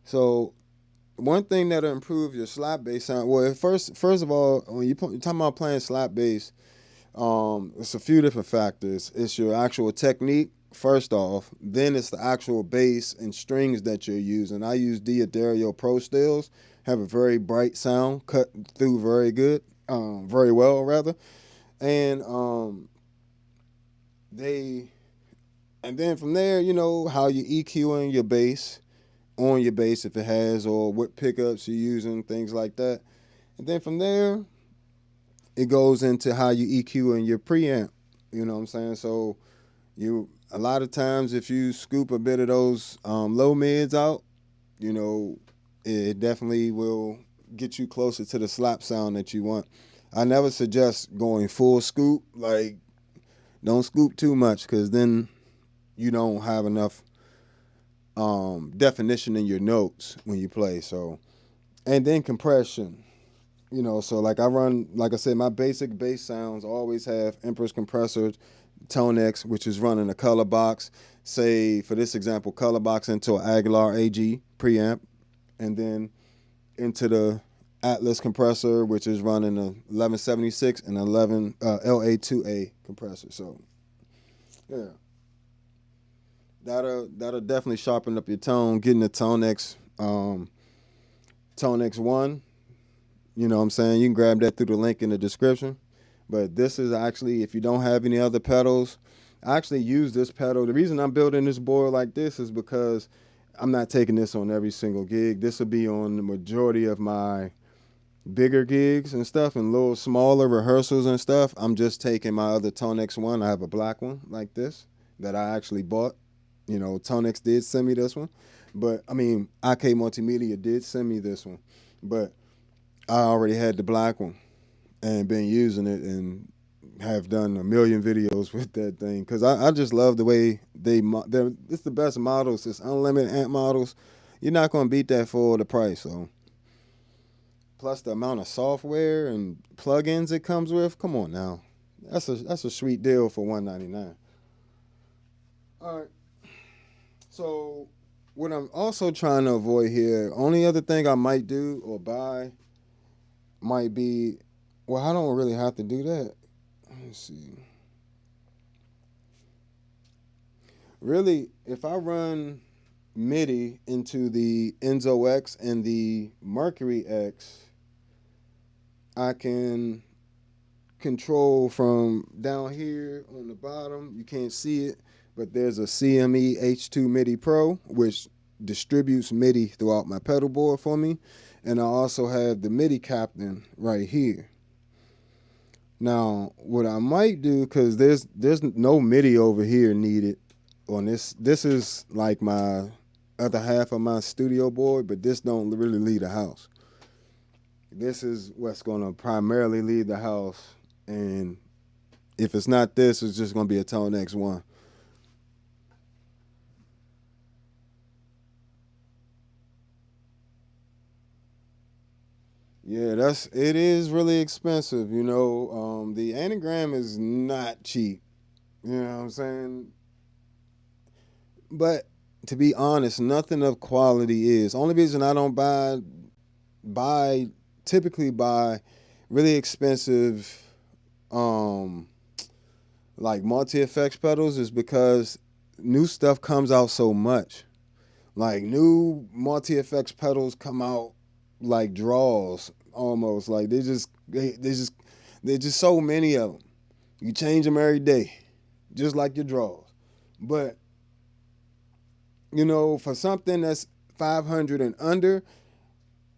So one thing that'll improve your slap bass sound. Well, first of all, when you're talking about playing slap bass, it's a few different factors. It's your actual technique, first off. Then it's the actual bass and strings that you're using. I use D'Addario Pro Stills. Have a very bright sound, cut through very well rather. And they, and then from there, how you EQing your bass on your bass if it has, or what pickups you're using, things like that. And then from there, it goes into how you EQ in your preamp. You know what I'm saying? So a lot of times if you scoop a bit of those low mids out, it definitely will get you closer to the slap sound that you want. I never suggest going full scoop. Like, don't scoop too much, because then you don't have enough definition in your notes when you play. So, and then compression. So like like I said, my basic bass sounds always have Empress compressors, ToneX, which is running a color box. Say, for this example, color box into an Aguilar AG preamp, and then into the Atlas compressor, which is running a 1176 and 11 LA2A compressor. So, yeah, that'll definitely sharpen up your tone. Getting the ToneX 1. You know what I'm saying? You can grab that through the link in the description. But this is actually, if you don't have any other pedals, I actually use this pedal. The reason I'm building this board like this is because I'm not taking this on every single gig. This will be on the majority of my bigger gigs and stuff, and little smaller rehearsals and stuff. I'm just taking my other ToneX 1. I have a black one like this that I actually bought. ToneX did send me this one. But, IK Multimedia did send me this one. But I already had the black one. and been using it and have done a million videos with that thing because I just love the way it's the best models. It's unlimited amp models. You're not gonna beat that for the price. So plus the amount of software and plugins it comes with. Come on now, that's a sweet deal for $199. All right. So what I'm also trying to avoid here, only other thing I might do or buy might be, well, I don't really have to do that. Let's see. Really, if I run MIDI into the Enzo X and the Mercury X, I can control from down here on the bottom. You can't see it, but there's a CME H2 MIDI Pro, which distributes MIDI throughout my pedal board for me. And I also have the MIDI captain right here. Now, what I might do, because there's no MIDI over here needed on this. This is like my other half of my studio board, but this don't really leave the house. This is what's going to primarily leave the house, and if it's not this, it's just going to be a ToneX one. Yeah, it is really expensive, you know. The anagram is not cheap. You know what I'm saying? But to be honest, nothing of quality is. Only reason I don't buy typically buy really expensive like multi effects pedals is because new stuff comes out so much. Like new multi effects pedals come out like draws almost. Like there's just so many of them. You change them every day, just like your draws. But you know, for something that's 500 and under,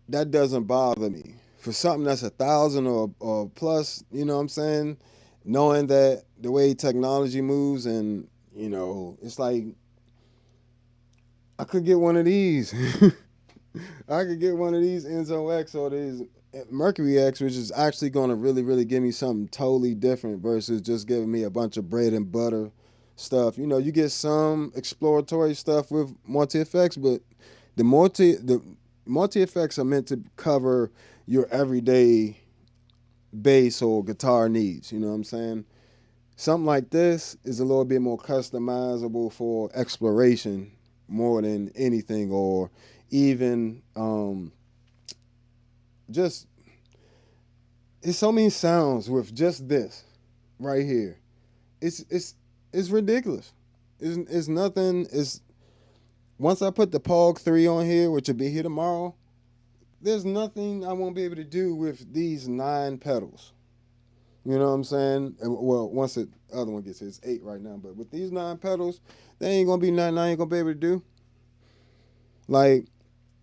that doesn't bother me. For something that's 1,000 or plus, you know what I'm saying? Knowing that the way technology moves and, you know, it's like I could get one of these. I could get one of these Enzo X or these Mercury X, which is actually going to really, really give me something totally different versus just giving me a bunch of bread and butter stuff. You know, you get some exploratory stuff with multi effects, but the multi effects are meant to cover your everyday bass or guitar needs. You know what I'm saying? Something like this is a little bit more customizable for exploration more than anything, or even just it's so many sounds with just this right here. It's ridiculous. It's nothing. It's once I put the Pog 3 on here, which will be here tomorrow, there's nothing I won't be able to do with these 9 pedals. You know what I'm saying? Well, once the other one gets here, it's 8 right now. But with these 9 pedals, there ain't gonna be nothing I ain't gonna be able to do. Like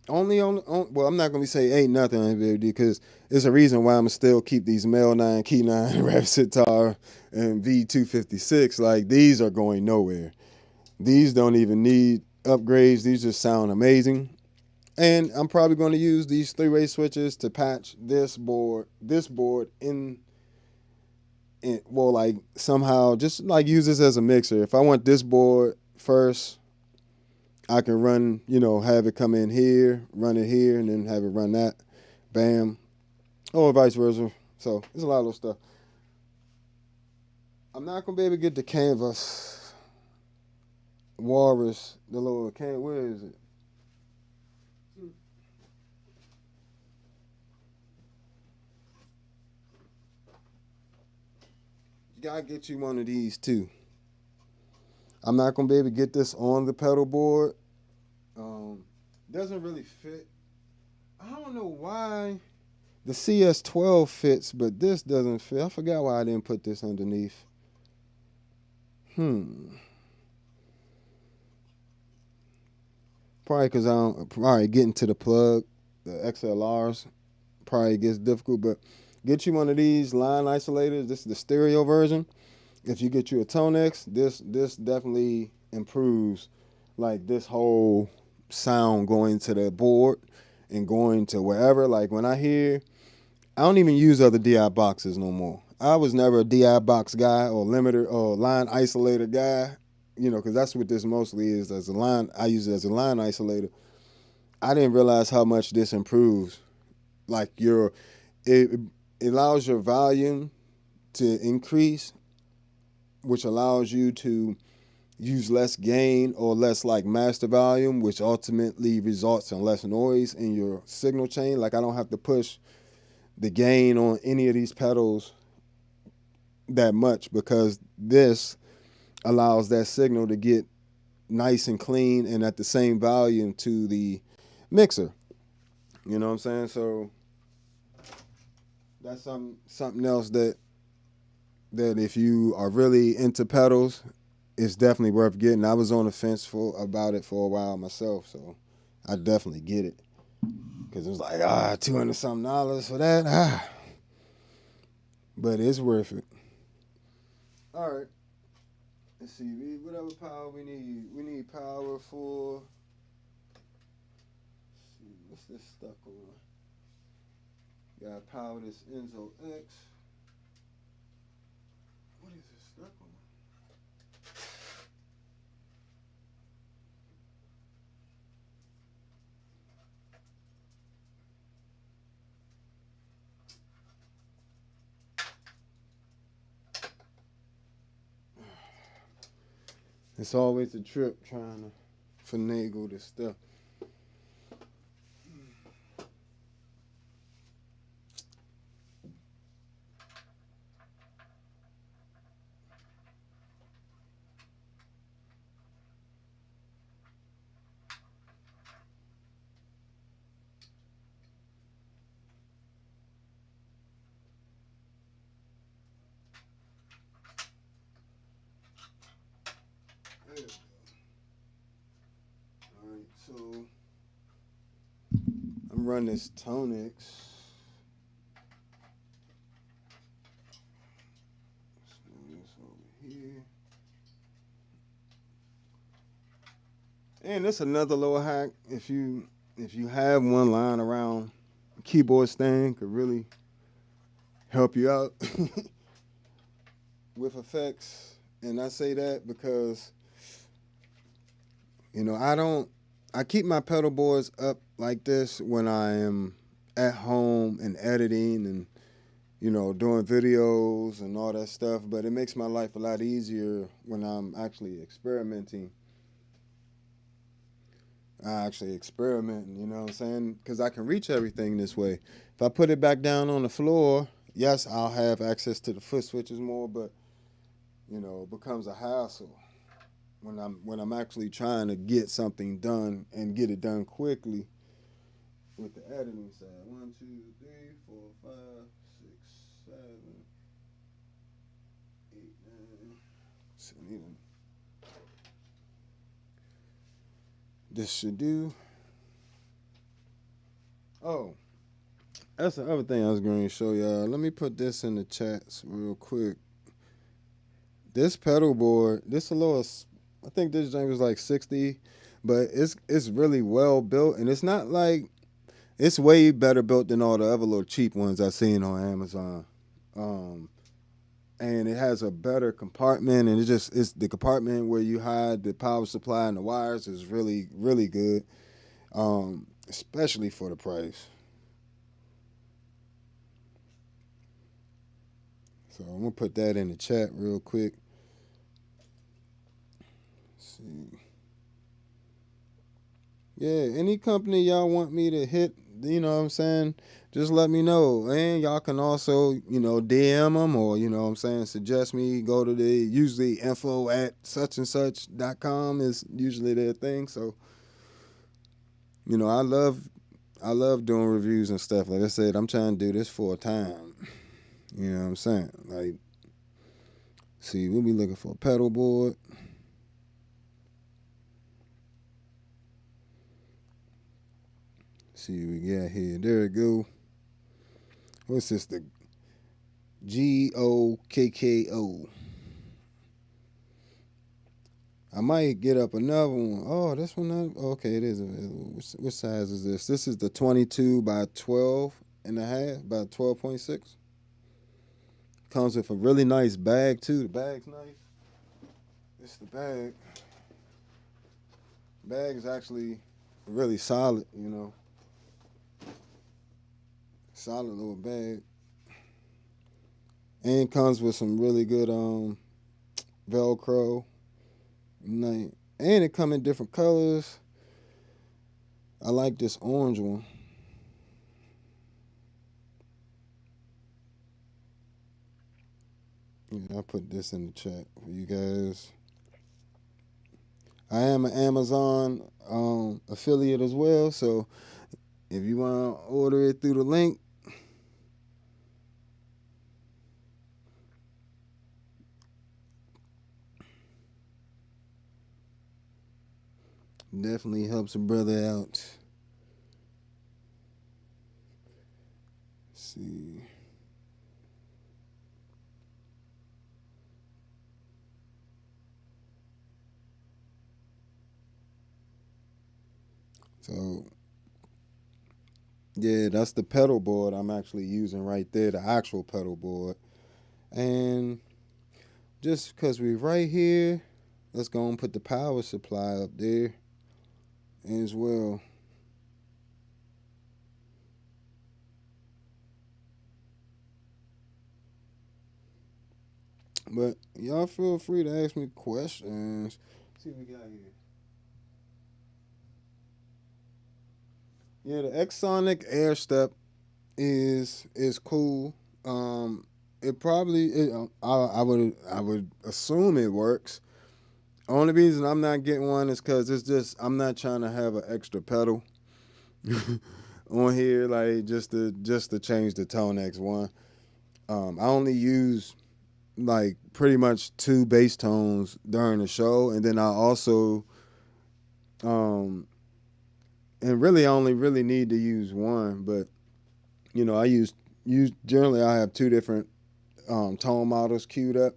only on well, I'm not gonna say ain't nothing I ain't be able to do because there's a reason why I'm gonna still keep these Mel 9, Key 9, Rap Sitar, and V256. Like these are going nowhere. These don't even need upgrades. These just sound amazing. And I'm probably going to use these 3-way switches to patch this board in well, like somehow just like use this as a mixer. If I want this board first, I can run, you know, have it come in here, run it here, and then have it run that. Bam. Or vice versa. So there's a lot of little stuff. I'm not going to be able to get the canvas Walrus, the little can. Where is it? You gotta get you one of these too. I'm not gonna be able to get this on the pedal board. Doesn't really fit. I don't know why the CS12 fits, but this doesn't fit. I forgot why I didn't put this underneath. Probably because I don't. Probably getting to the plug, the XLRs, probably gets difficult. But get you one of these line isolators. This is the stereo version. If you get you a ToneX, this definitely improves like this whole sound going to the board and going to wherever. Like when I hear I don't even use other DI boxes no more. I was never a DI box guy or limiter or line isolator guy, because that's what this mostly is as a line. I use it as a line isolator. I didn't realize how much this improves. Like it allows your volume to increase, which allows you to use less gain or less like master volume, which ultimately results in less noise in your signal chain. Like I don't have to push the gain on any of these pedals that much because this allows that signal to get nice and clean and at the same volume to the mixer. You know what I'm saying? So that's something else that if you are really into pedals, it's definitely worth getting. I was on the fence about it for a while myself, so I definitely get it. Because it was like, $200 something for that. But it's worth it. All right. Let's see. Whatever power we need. We need power for. Let's see. What's this stuck on? Got to power this Enzo X. What is this stuck on? It's always a trip trying to finagle this stuff. Alright, so I'm running this ToneX. This over here. And it's another little hack. If you have one lying around, a keyboard stand could really help you out with effects. And I say that because I keep my pedal boards up like this when I am at home and editing and, doing videos and all that stuff. But it makes my life a lot easier when I'm actually experimenting. You know what I'm saying? Because I can reach everything this way. If I put it back down on the floor, yes, I'll have access to the foot switches more, but, it becomes a hassle when I'm actually trying to get something done and get it done quickly with the editing side. 1, 2, 3, 4, 5, 6, 7, 8, 9. So this should do. Oh, that's the other thing I was going to show y'all. Let me put this in the chats real quick. This pedal board, I think this thing was like 60, but it's really well built, and it's not like it's way better built than all the other little cheap ones I've seen on Amazon. And it has a better compartment, and it's the compartment where you hide the power supply and the wires is really, really good, especially for the price. So I'm gonna put that in the chat real quick. Let's see. Yeah, any company y'all want me to hit, you know what I'm saying, just let me know. And y'all can also, DM them or, suggest me, go to usually info at suchandsuch.com is usually their thing. So, I love doing reviews and stuff. Like I said, I'm trying to do this full time. You know what I'm saying? Like, see, we'll be looking for a pedal board. See what we got here. There we go. What's this? The GOKKO. I might get up another one. Oh, this one. Okay, it is. Which size is this? This is the 22 by 12 and a half, about 12.6. Comes with a really nice bag too. The bag's nice. It's the bag. Bag is actually really solid, you know. Solid little bag. And comes with some really good Velcro. And it come in different colors. I like this orange one. Yeah, I'll put this in the chat for you guys. I am an Amazon affiliate as well, so if you want to order it through the link, definitely helps a brother out. Let's see. So, yeah, that's the pedal board I'm actually using right there, the actual pedal board. And just because we're right here, let's go and put the power supply up there as well. But y'all feel free to ask me questions. Let's see what we got here. Yeah, the Xsonic Air Step is cool. It probably I would assume it works. Only reason I'm not getting one is because it's just I'm not trying to have an extra pedal on here, like just to change the ToneX one. I only use like pretty much 2 bass tones during the show, and then I also and really I only really need to use one, but you know I use generally I have 2 different tone models queued up,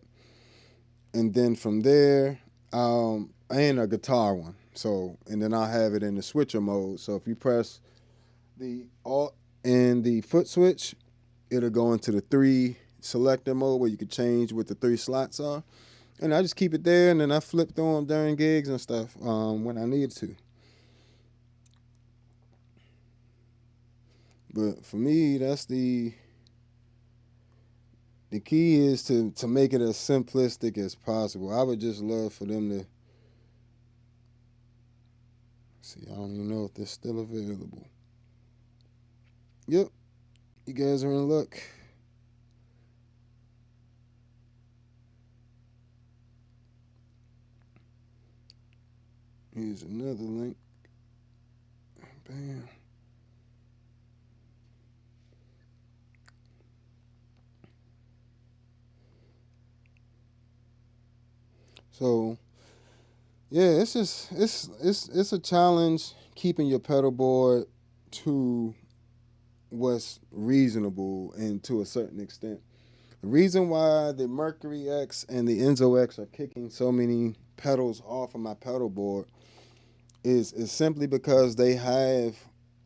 and then from there and a guitar one. So and then I'll have it in the switcher mode. So if you press the alt and the foot switch, it'll go into the 3 selector mode where you can change what the 3 slots are. And I just keep it there, and then I flip through them during gigs and stuff when I need to. But for me, that's the key is to make it as simplistic as possible. I would just love for them to see. I don't even know if they're still available. Yep, you guys are in luck. Here's another link. Bam. So yeah, it's just it's a challenge keeping your pedal board to what's reasonable and to a certain extent. The reason why the Mercury X and the Enzo X are kicking so many pedals off of my pedal board is simply because they have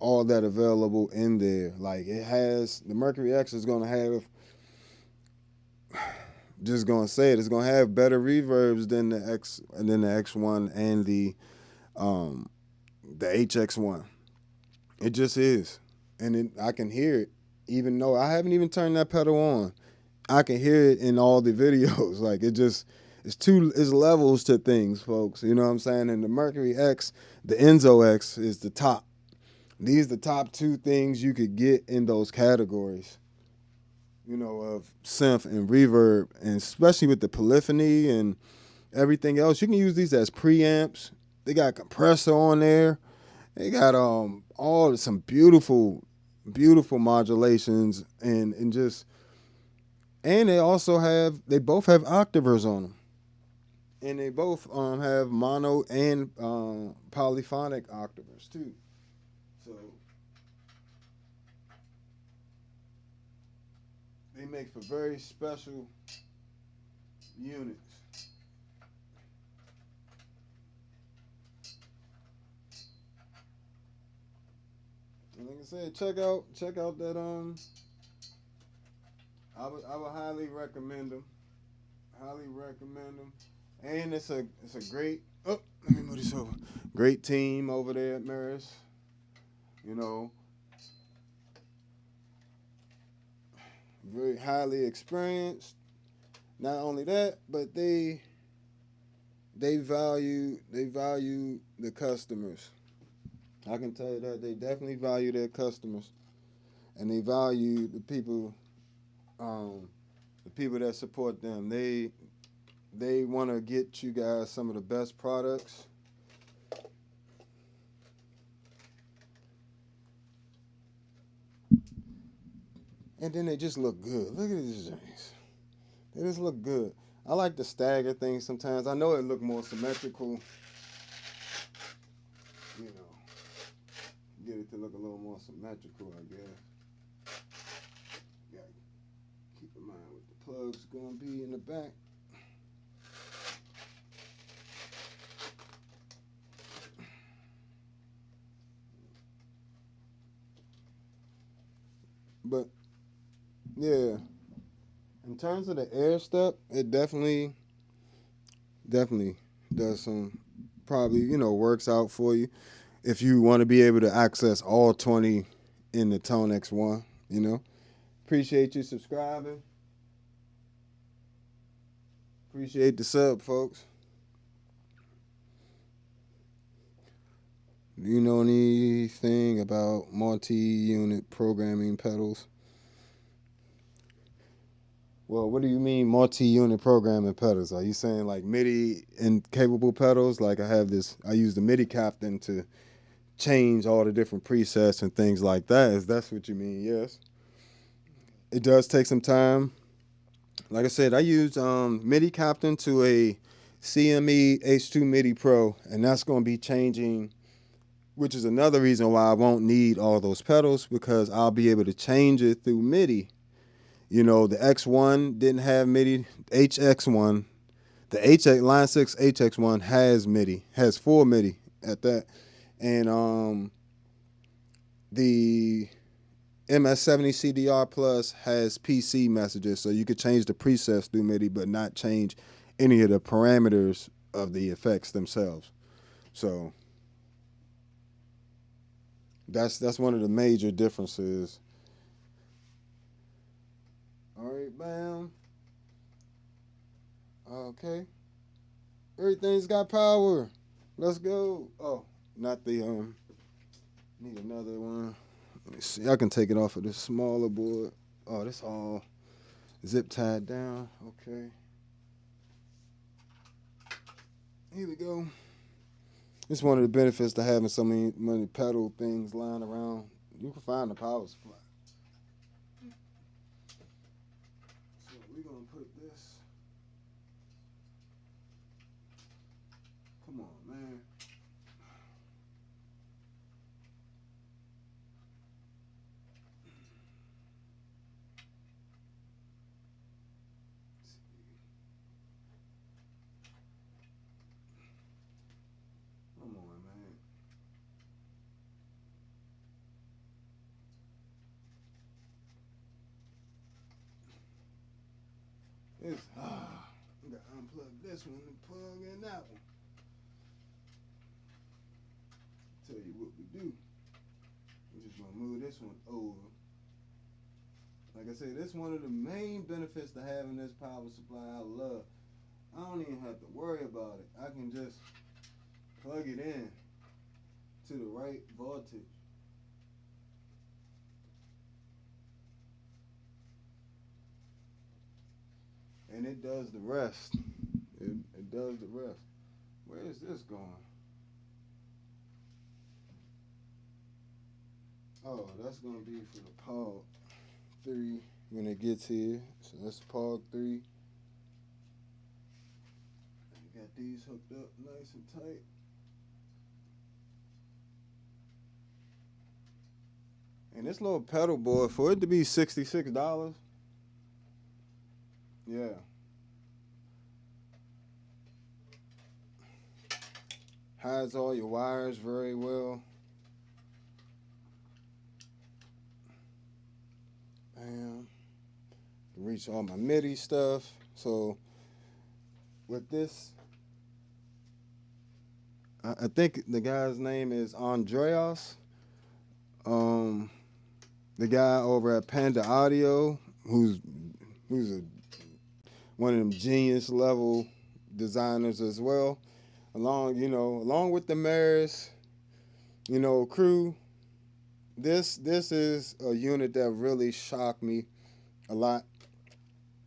all that available in there. Like it has the Mercury X is gonna have, just gonna say it, it's gonna have better reverbs than the X1 and the HX1. It just is, and I can hear it, even though I haven't even turned that pedal on. I can hear it in all the videos. Like it's levels to things, folks. You know what I'm saying? And the Mercury X, the Enzo X is the top. These are the top 2 things you could get in those categories, you know, of synth and reverb, and especially with the polyphony and everything else. You can use these as preamps. They got a compressor on there. They got some beautiful modulations and they both have octavers on them. And they both have mono and polyphonic octavers too. So they make for very special units. like I said, check out that I would highly recommend them. Highly recommend them. And it's a great, oh, let me move this over. Great team over there at Meris. You know, very highly experienced. Not only that, but they value the customers. I can tell you that they definitely value their customers, and they value um, the people that support them. They want to get you guys some of the best products. And then they just look good. Look at these things. They just look good. I like to stagger things sometimes. I know it look more symmetrical, you know, get it to look a little more symmetrical, I guess. Gotta keep in mind what the plug's gonna be in the back. But yeah, in terms of the air step, it definitely does some, probably, works out for you if you want to be able to access all 20 in the ToneX one. Appreciate you subscribing. Appreciate the sub, folks. Do you know anything about multi-unit programming pedals? Well, what do you mean multi-unit programming pedals? Are you saying like MIDI incapable pedals? Like I use the MIDI captain to change all the different presets and things like that. Is that's what you mean? Yes. It does take some time. Like I said, I use MIDI captain to a CME H2 MIDI Pro, and that's going to be changing, which is another reason why I won't need all those pedals, because I'll be able to change it through MIDI. The X1 didn't have MIDI. HX1, the HX Line 6 HX1 has MIDI, has full MIDI at that, and the MS-70 CDR Plus has PC messages, so you could change the presets through MIDI, but not change any of the parameters of the effects themselves. So that's one of the major differences. All right, bam. Okay. Everything's got power. Let's go. Oh, not the need another one. Let me see. I can take it off of this smaller board. Oh, this all zip tied down. Okay. Here we go. It's one of the benefits to having so many pedal things lying around. You can find the power supply. So we're gonna put this. Come on, man. Come on, man. We gotta unplug this one and plug in that one. Tell you what we do. We're just gonna move this one over. Like I said, this is one of the main benefits to having this power supply. I love. I don't even have to worry about it. I can just plug it in to the right voltage. And it does the rest. It does the rest. Where is this going? Oh, that's going to be for the POG 3 when it gets here. So that's POG 3. You got these hooked up nice and tight. And this little pedal board, for it to be $66, yeah. Hides all your wires very well. Bam. Reach all my MIDI stuff. So with this, I think the guy's name is Andreas. The guy over at Panda Audio, who's one of them genius level designers as well. Along with the Meris, crew. This is a unit that really shocked me a lot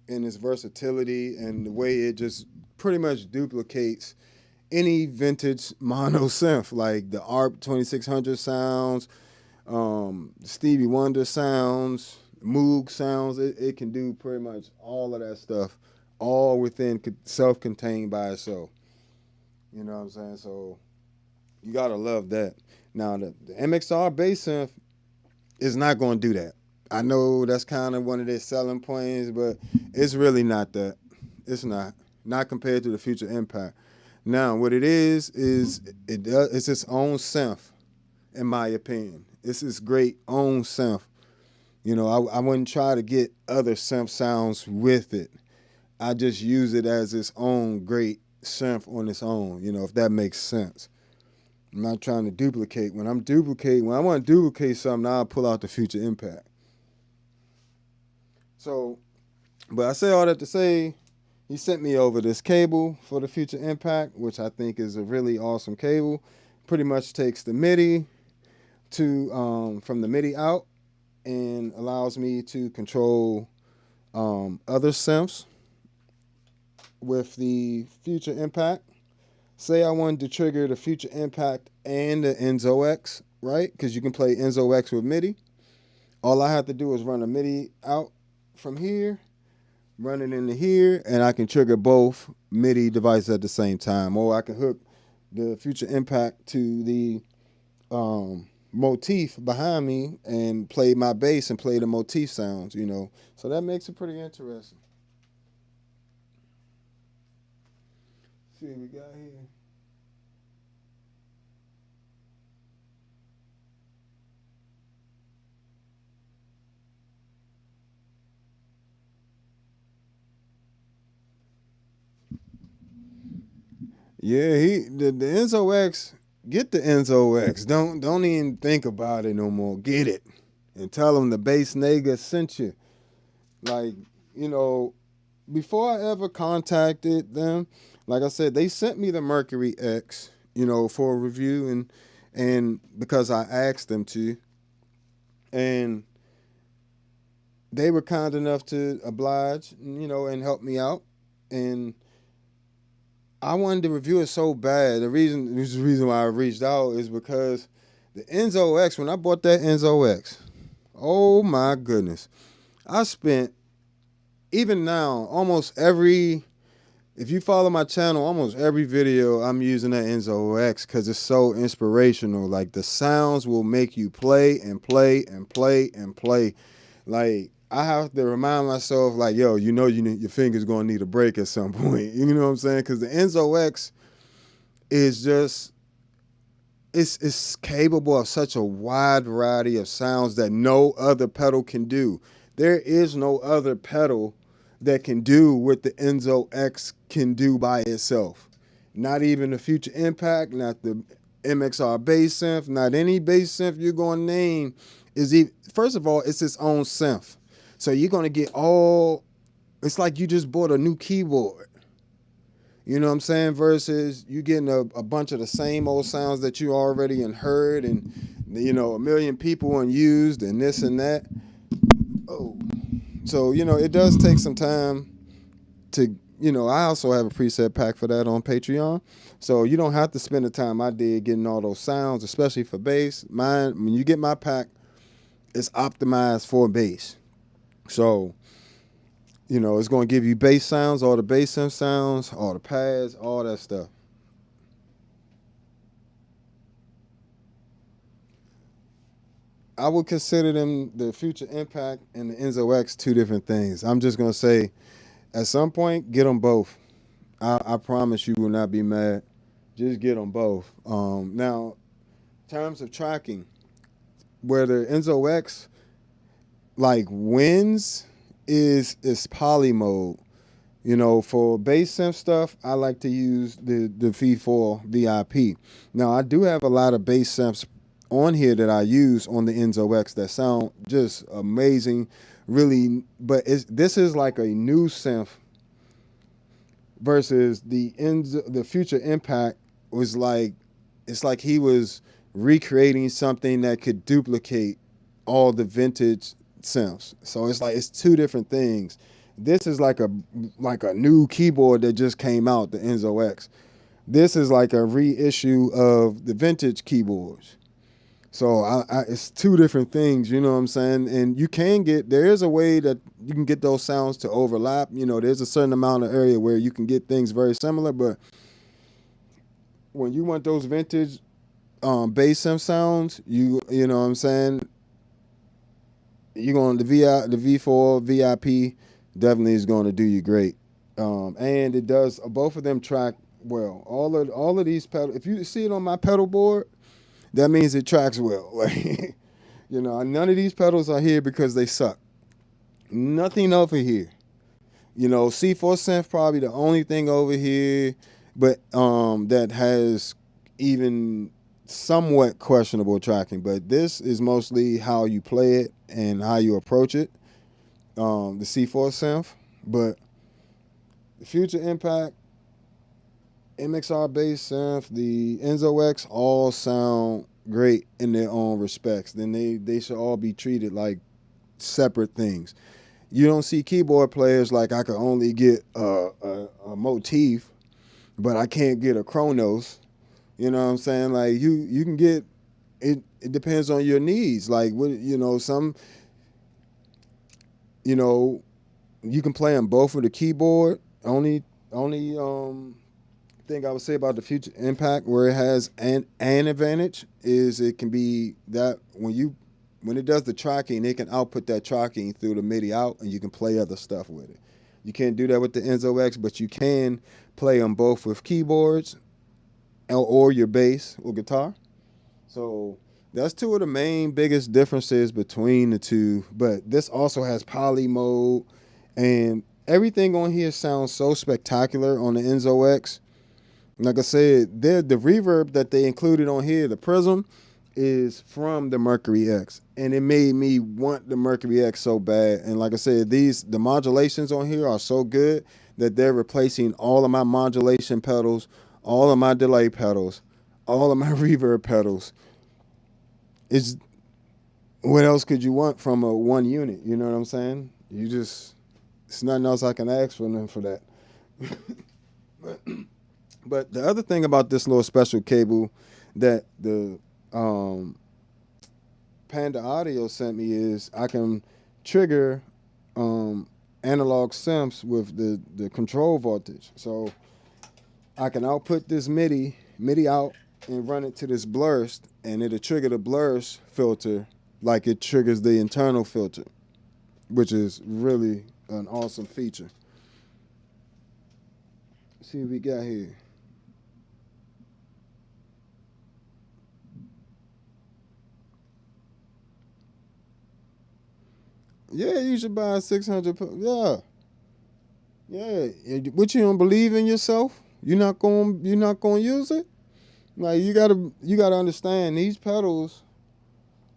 in its versatility and the way it just pretty much duplicates any vintage mono synth, like the ARP 2600 sounds, Stevie Wonder sounds, Moog sounds. It can do pretty much all of that stuff, all within self-contained by itself. You know what I'm saying? So you gotta love that. Now the MXR bass synth is not going to do that. I know that's kind of one of their selling points, but it's really not that. It's not compared to the Future Impact. Now what it is it's its own synth, in my opinion. It's its great own synth. I wouldn't try to get other synth sounds with it. I just use it as its own great synth on its own, if that makes sense. I'm not trying to duplicate. When I want to duplicate something, I'll pull out the Future Impact. So, but I say all that to say, he sent me over this cable for the Future Impact, which I think is a really awesome cable. Pretty much takes the MIDI from the MIDI out and allows me to control other synths with the Future Impact. Say I wanted to trigger the Future Impact and the Enzo X, right? Because you can play Enzo X with MIDI. All I have to do is run a MIDI out from here, run it into here, and I can trigger both MIDI devices at the same time. Or I can hook the Future Impact to the motif behind me and play my bass and play the motif sounds, So that makes it pretty interesting. See what we got here. Yeah, the Enzo X, get the Enzo X. Don't even think about it no more. Get it. And tell them the Bass Negus sent you. Like, before I ever contacted them, like I said, they sent me the Mercury X, for a review and because I asked them to. And they were kind enough to oblige, and help me out. And I wanted to review it so bad. The reason why I reached out is because the Enzo X, when I bought that Enzo X, oh my goodness. I spent, even now, if you follow my channel, almost every video I'm using that Enzo X because it's so inspirational. Like the sounds will make you play and play and play and play. Like I have to remind myself, like, yo, your finger's gonna need a break at some point. You know what I'm saying? Because the Enzo X is just, it's capable of such a wide variety of sounds that no other pedal can do. There is no other pedal that can do what the Enzo X can do by itself. Not even the Future Impact, not the MXR bass synth, not any bass synth you're going to name. First of all, it's its own synth. So you're going to get it's like you just bought a new keyboard. You know what I'm saying? Versus you getting a bunch of the same old sounds that you already heard and, a million people used and this and that. Oh. So, it does take some time to, I also have a preset pack for that on Patreon. So you don't have to spend the time I did getting all those sounds, especially for bass. When you get my pack, it's optimized for bass. So, it's going to give you bass sounds, all the bass synth sounds, all the pads, all that stuff. I would consider them, the Future Impact and the Enzo X, two different things. I'm just going to say, at some point, get them both. I promise you will not be mad. Just get them both. Now, in terms of tracking, where the Enzo X like wins is poly mode. You know, for bass synth stuff, I like to use the V4 VIP. Now, I do have a lot of bass synths on here that I use on the Enzo X that sound just amazing, really. But this is like a new synth versus the Future Impact was like, it's like he was recreating something that could duplicate all the vintage synths. So it's like it's two different things. This is like a new keyboard that just came out, the Enzo X. This is like a reissue of the vintage keyboards. So it's two different things, you know what I'm saying? And there is a way that you can get those sounds to overlap. You know, there's a certain amount of area where you can get things very similar, but when you want those vintage bass synth sounds, you know what I'm saying? You're going the V4 VIP definitely is going to do you great. And it does both of them track well. All of these pedals, if you see it on my pedal board, that means it tracks well. Like, you know, none of these pedals are here because they suck. Nothing over here. You know, C4 Synth probably the only thing over here, but that has even somewhat questionable tracking. But this is mostly how you play it and how you approach it. The C4 Synth, but the Future Impact, MXR bass synth, the Enzo X all sound great in their own respects. Then they should all be treated like separate things. You don't see keyboard players like I could only get a motif, but I can't get a Chronos. You know what I'm saying? Like you can get it. It depends on your needs. Like what you can play on both of the keyboard. Only thing I would say about the Future Impact where it has an advantage is it can be that when it does the tracking, it can output that tracking through the MIDI out and you can play other stuff with it. You can't do that with the Enzo X, but you can play them both with keyboards or your bass or guitar. So that's two of the main biggest differences between the two. But this also has poly mode, and everything on here sounds so spectacular on the Enzo X. Like I said, the reverb that they included on here, the Prism, is from the Mercury X, and it made me want the Mercury X so bad. And like I said, the modulations on here are so good that they're replacing all of my modulation pedals, all of my delay pedals, all of my reverb pedals. It's what else could you want from a one unit? You know what I'm saying? It's nothing else I can ask for them for that. But the other thing about this little special cable that the Panda Audio sent me is I can trigger analog synths with the control voltage. So I can output this MIDI out and run it to this blurst, and it'll trigger the blurst filter like it triggers the internal filter, which is really an awesome feature. Let's see what we got here. Yeah, you should buy a 600. Yeah. What, you don't believe in yourself? You're not gonna use it. Like you gotta understand, these pedals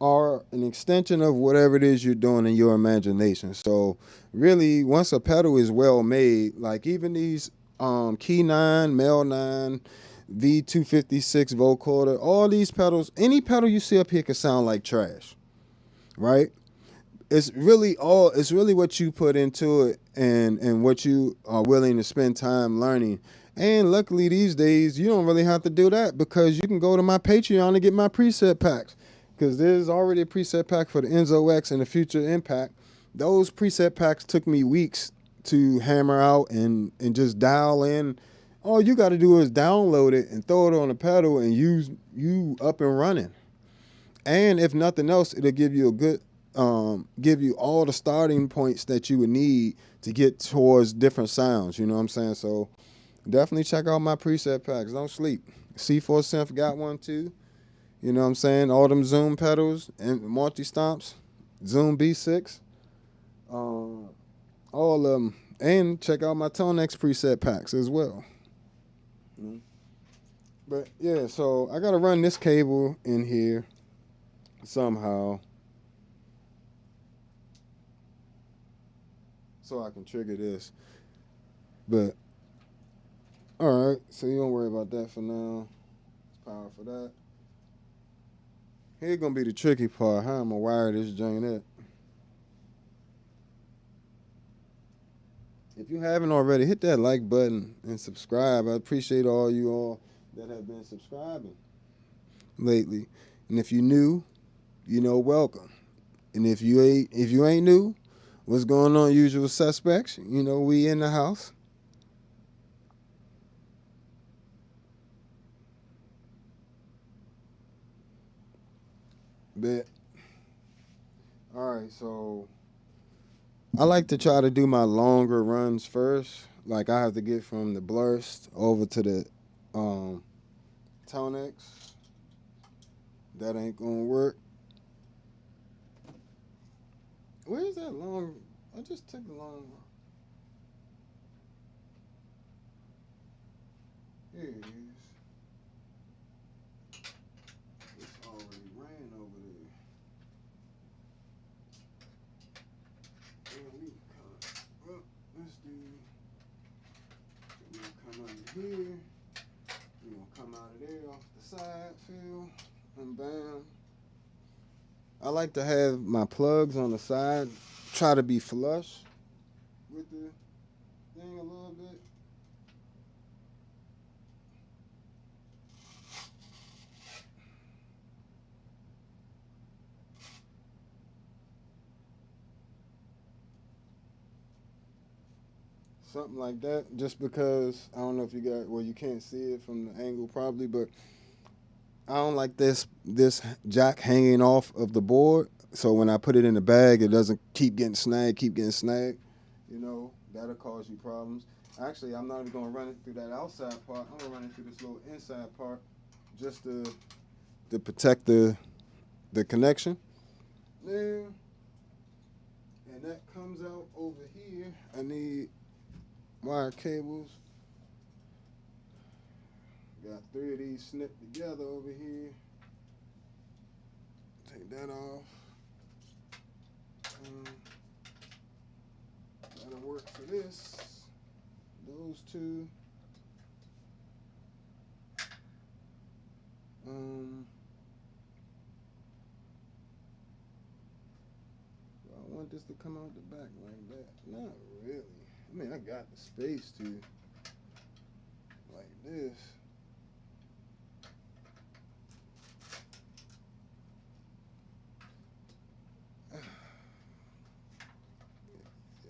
are an extension of whatever it is you're doing in your imagination. So really, once a pedal is well made, like even these Key 9, Mel 9, V256 vocoder, all these pedals, any pedal you see up here can sound like trash, right? It's really what you put into it and what you are willing to spend time learning. And luckily these days you don't really have to do that because you can go to my Patreon and get my preset packs. Because there's already a preset pack for the Enzo X and the Future Impact. Those preset packs took me weeks to hammer out and just dial in. All you got to do is download it and throw it on the pedal and you up and running. And if nothing else, it'll give you give you all the starting points that you would need to get towards different sounds. You know what I'm saying? So definitely check out my preset packs. Don't sleep. C4 Synth got one too. You know what I'm saying? All them Zoom pedals and multi-stomps. Zoom B6. Um, all of them, and check out my ToneX preset packs as well. But yeah, so I gotta run this cable in here somehow so I can trigger this. But all right, so you don't worry about that for now. It's power for that. Here gonna be the tricky part. How I'm gonna wire this joint up. If you haven't already, hit that like button and subscribe. I appreciate all you all that have been subscribing lately. And if you new, welcome. And if you ain't new, what's going on, usual suspects? We in the house. Bet. All right, so I like to try to do my longer runs first. Like I have to get from the Blurst over to the ToneX. That ain't gonna work. Where's that long? I just took the long. Here it is. It's already ran over there. Well, let's do. We're gonna come under here. We're gonna come out of there off the side, feel, and bam. I like to have my plugs on the side. Try to be flush with the thing a little bit. Something like that, just because I don't know if you got, well, you can't see it from the angle probably, but I don't like this jack hanging off of the board. So when I put it in the bag, it doesn't keep getting snagged. That'll cause you problems. Actually, I'm not even gonna run it through that outside part. I'm gonna run it through this little inside part, just to protect the connection. There, and that comes out over here. I need wire cables. Got 3 of these snipped together over here. Take that off. That'll work for this. Those two. I want this to come out the back like that. Not really. I mean, I got the space to like this.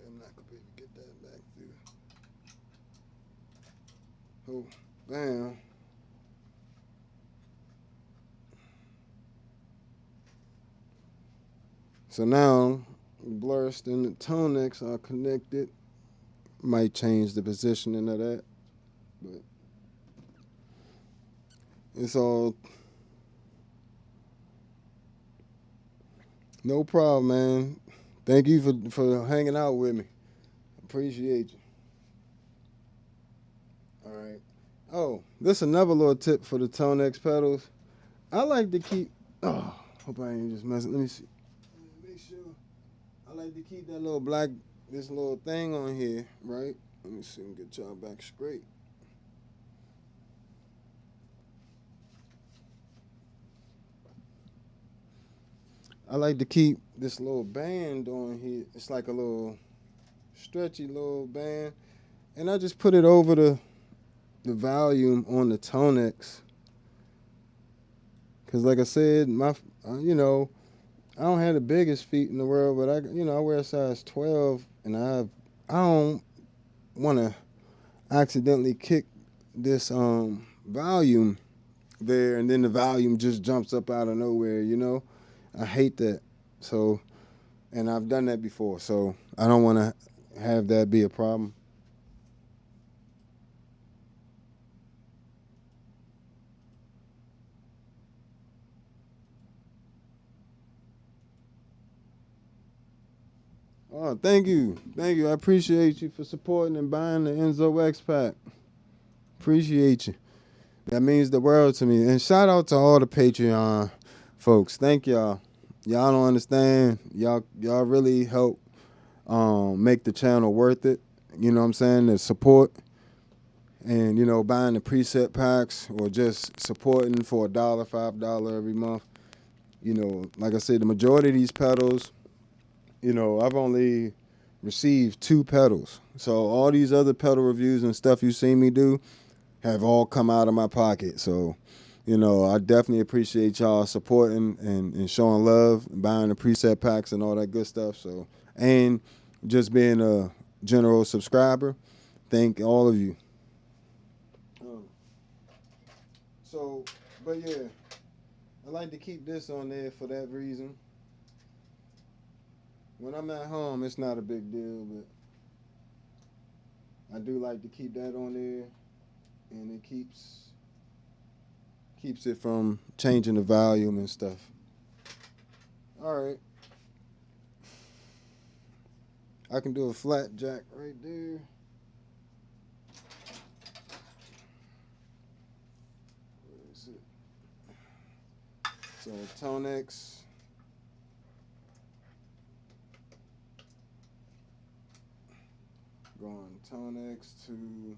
I'm not gonna be able to get that back through. Oh, bam. So now, Blurst and the ToneX are connected. Might change the positioning of that, but it's all no problem, man. Thank you for hanging out with me. Appreciate you. All right. Oh, this is another little tip for the ToneX pedals. I like to keep. Oh, hope I ain't just messing. Let me see. Make sure. I like to keep that this little thing on here, right? Let me see and get y'all back straight. I like to keep this little band on here. It's like a little stretchy little band. And I just put it over the volume on the ToneX. Because like I said, I don't have the biggest feet in the world, but I wear a size 12, and I don't want to accidentally kick this volume there, and then the volume just jumps up out of nowhere. I hate that. So, and I've done that before, so I don't want to have that be a problem. Oh, thank you. Thank you. I appreciate you for supporting and buying the Enzo X pack. Appreciate you. That means the world to me. And shout out to all the Patreon folks. Thank y'all. Y'all don't understand. Y'all really help make the channel worth it. You know what I'm saying? The support and, you know, buying the preset packs or just supporting for $1, $5 every month. You know, like I said, the majority of these pedals, you know, I've only received 2 pedals. So all these other pedal reviews and stuff you seen me do have all come out of my pocket. So, you know, I definitely appreciate y'all supporting and showing love and buying the preset packs and all that good stuff. So, and just being a general subscriber. Thank all of you. So, but yeah, I like to keep this on there for that reason. When I'm at home, it's not a big deal, but I do like to keep that on there, and it keeps it from changing the volume and stuff. All right. I can do a flat jack right there. Where is it? So ToneX. Going ToneX to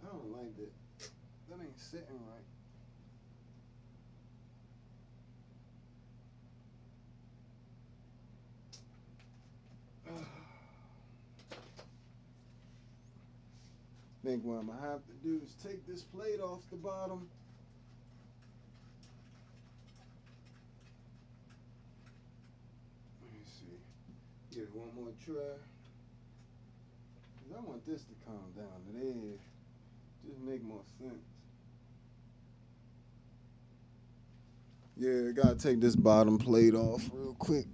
I don't like that. That ain't sitting right. I think what I'm gonna have to do is take this plate off the bottom. Let me see. Give it one more try. I want this to calm down to there. Just make more sense. Yeah, gotta take this bottom plate off real quick.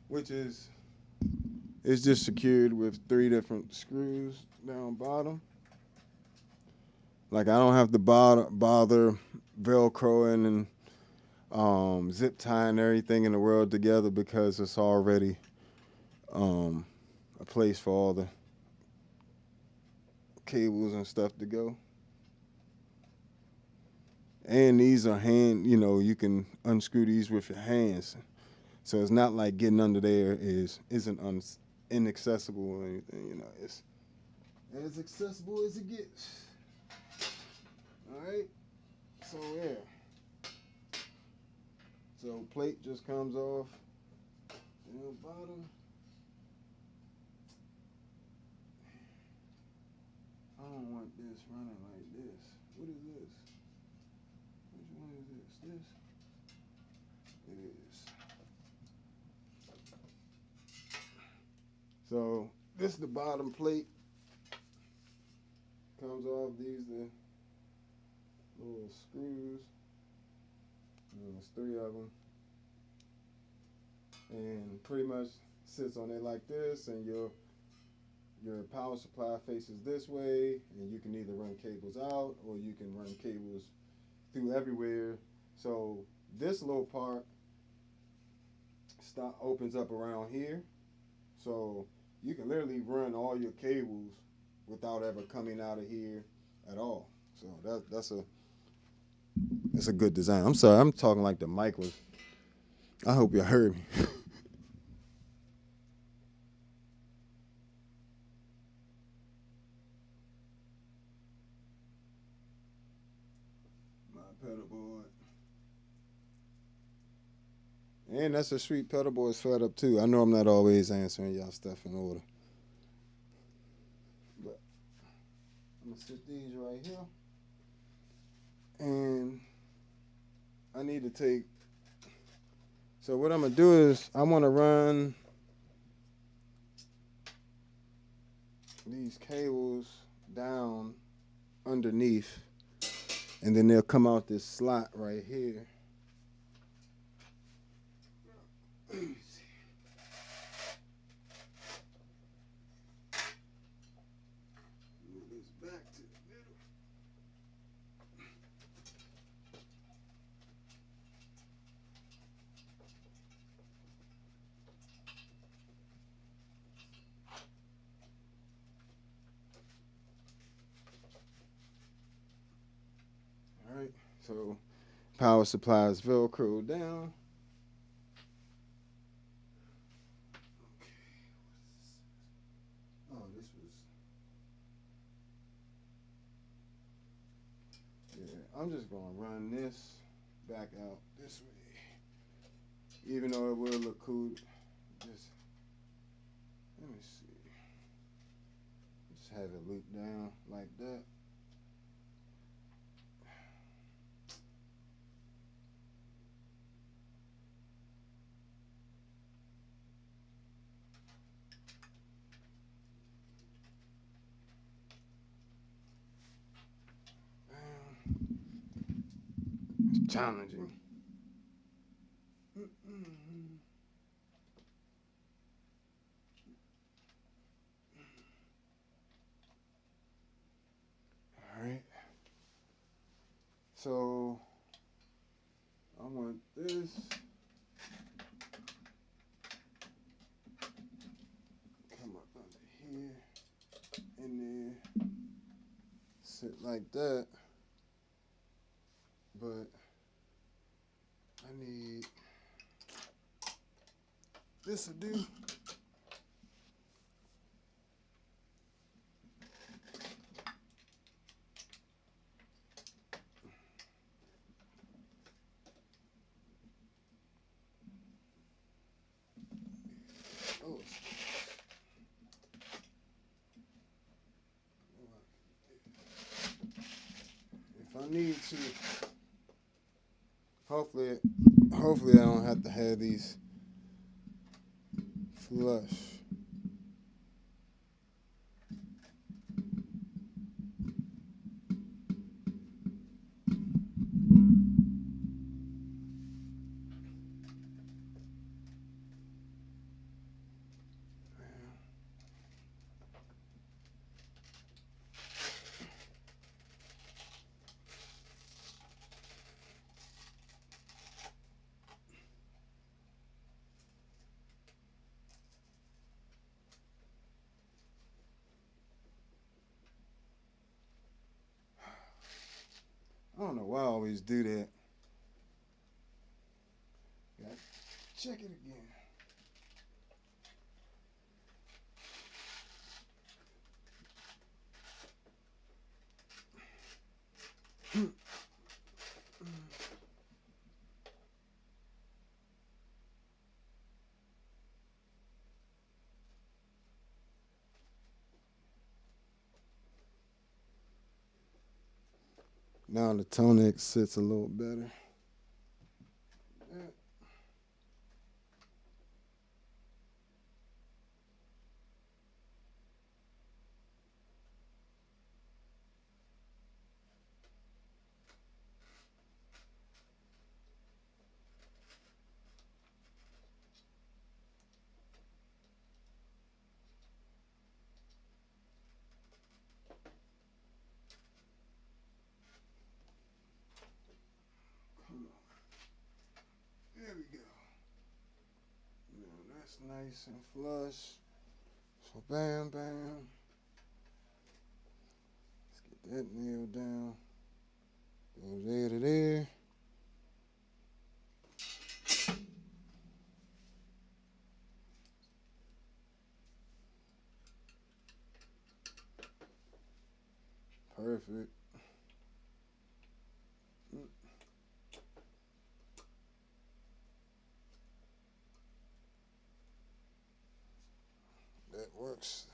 Which is, it's just secured with 3 different screws down bottom. Like I don't have to bother Velcroing and zip tying everything in the world together because it's already a place for all the cables and stuff to go. And these are hand, you know, you can unscrew these with your hands. So it's not like getting under there isn't inaccessible or anything, you know. It's as accessible as it gets. All right. So yeah. So plate just comes off in the bottom. I don't want this running like this. What is this? Which one is this? This? It is. So this is the bottom plate. Comes off. These the little screws. There's 3 of them. And pretty much sits on it like this, and your power supply faces this way, and you can either run cables out or you can run cables through everywhere. So this little part opens up around here, so you can literally run all your cables without ever coming out of here at all. So that's a good design. I'm sorry, I'm talking like the mic was. I hope you heard me. Pedalboard. And that's a sweet pedalboard setup too. I know I'm not always answering y'all stuff in order. But I'm gonna sit these right here. And I need to take, so what I'm gonna do is I wanna run these cables down underneath, and then they'll come out this slot right here. So power supply is Velcro down. Oh, this was. Yeah, I'm just gonna run this back out this way, even though it will look cool. Just let me see. Just have it loop down like that. It's challenging. All right. So I want this. Come up under here, in there, sit like that. But I need this to do. Oh. If I need to, hopefully I don't have to have these flush. I don't know why I always do that. Gotta check it again. Now the ToneX sits a little better. There we go. Now that's nice and flush. So bam, bam. Let's get that nailed down. Go there to there. Perfect. That works.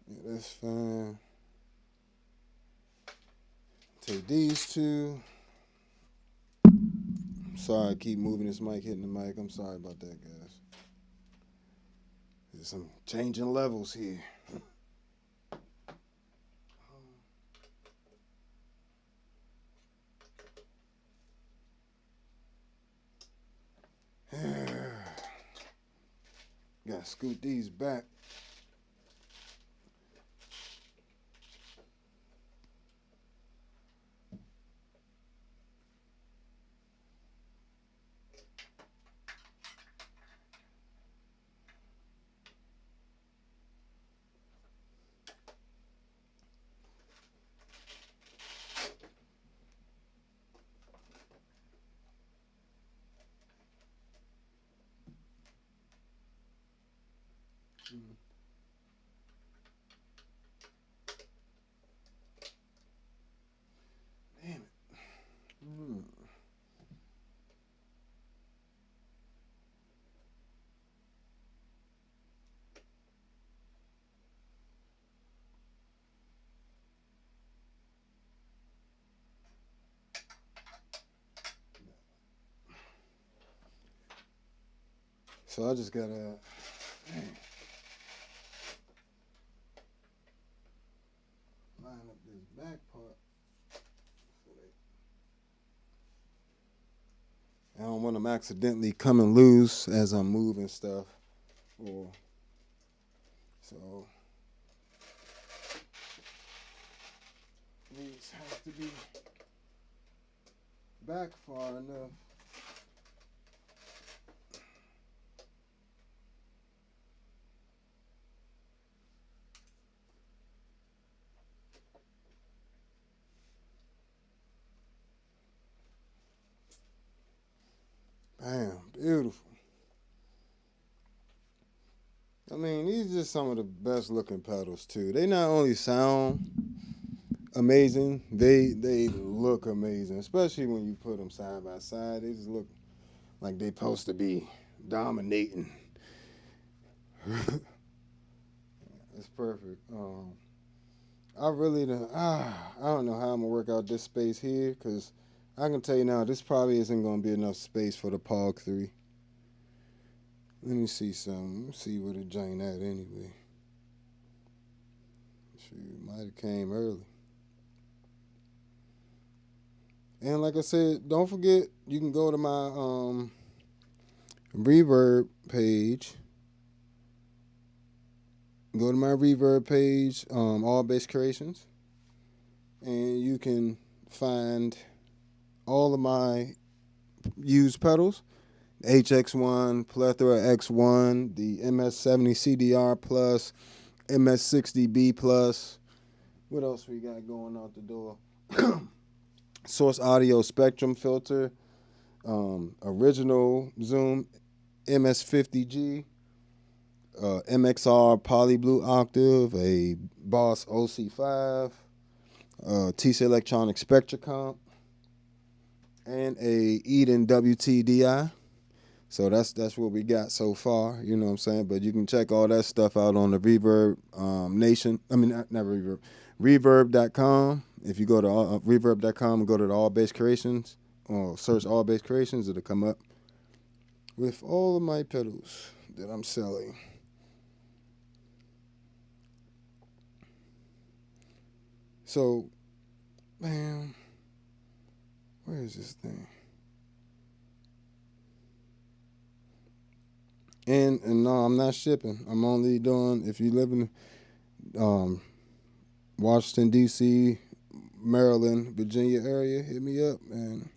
Yeah, that's fine. Take these two. I'm sorry I keep moving this mic, hitting the mic. I'm sorry about that, guys. There's some changing levels here. Gotta scoot these back. Mm. Damn it. Mm. So I just gotta line up this back part. I don't want them accidentally coming loose as I'm moving stuff. Or so these have to be back far enough. Bam, beautiful. I mean, these are just some of the best looking pedals too. They not only sound amazing, they look amazing, especially when you put them side by side. They just look like they supposed to be dominating. It's perfect. I really don't. I don't know how I'm gonna work out this space here because I can tell you now this probably isn't gonna be enough space for the Pog 3. Let me see something. Let me see where the joint at anyway. Shoot, might have came early. And like I said, don't forget you can go to my reverb page. Go to my reverb page, All Bass Creations, and you can find all of my used pedals. HX1, Plethora X1, the MS-70 CDR Plus, MS-60B Plus. What else we got going out the door? Source Audio Spectrum Filter, original Zoom MS-50G, MXR Poly Blue Octave, a Boss OC5, TC Electronic Spectracomp, and a Eden WTDI. So that's what we got so far, you know what I'm saying? But you can check all that stuff out on the Reverb Nation. I mean, not Reverb, Reverb.com. If you go to Reverb.com and go to the All Bass Creations, or search All Bass Creations, it'll come up with all of my pedals that I'm selling. So, man, where is this thing? And no, I'm not shipping. I'm only doing, if you live in Washington, D.C., Maryland, Virginia area, hit me up, man.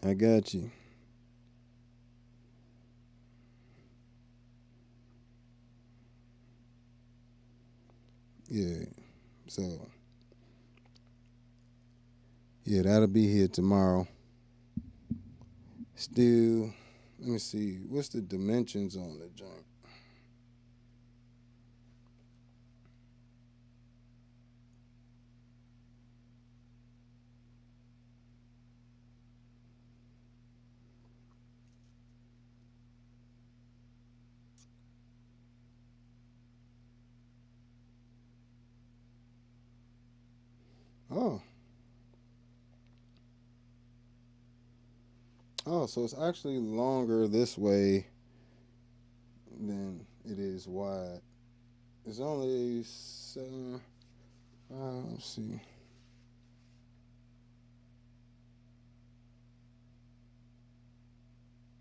I got you. Yeah. So, yeah, that'll be here tomorrow. Still, let me see. What's the dimensions on the joint? Oh. Oh, so it's actually longer this way than it is wide. It's only 7. Let's see.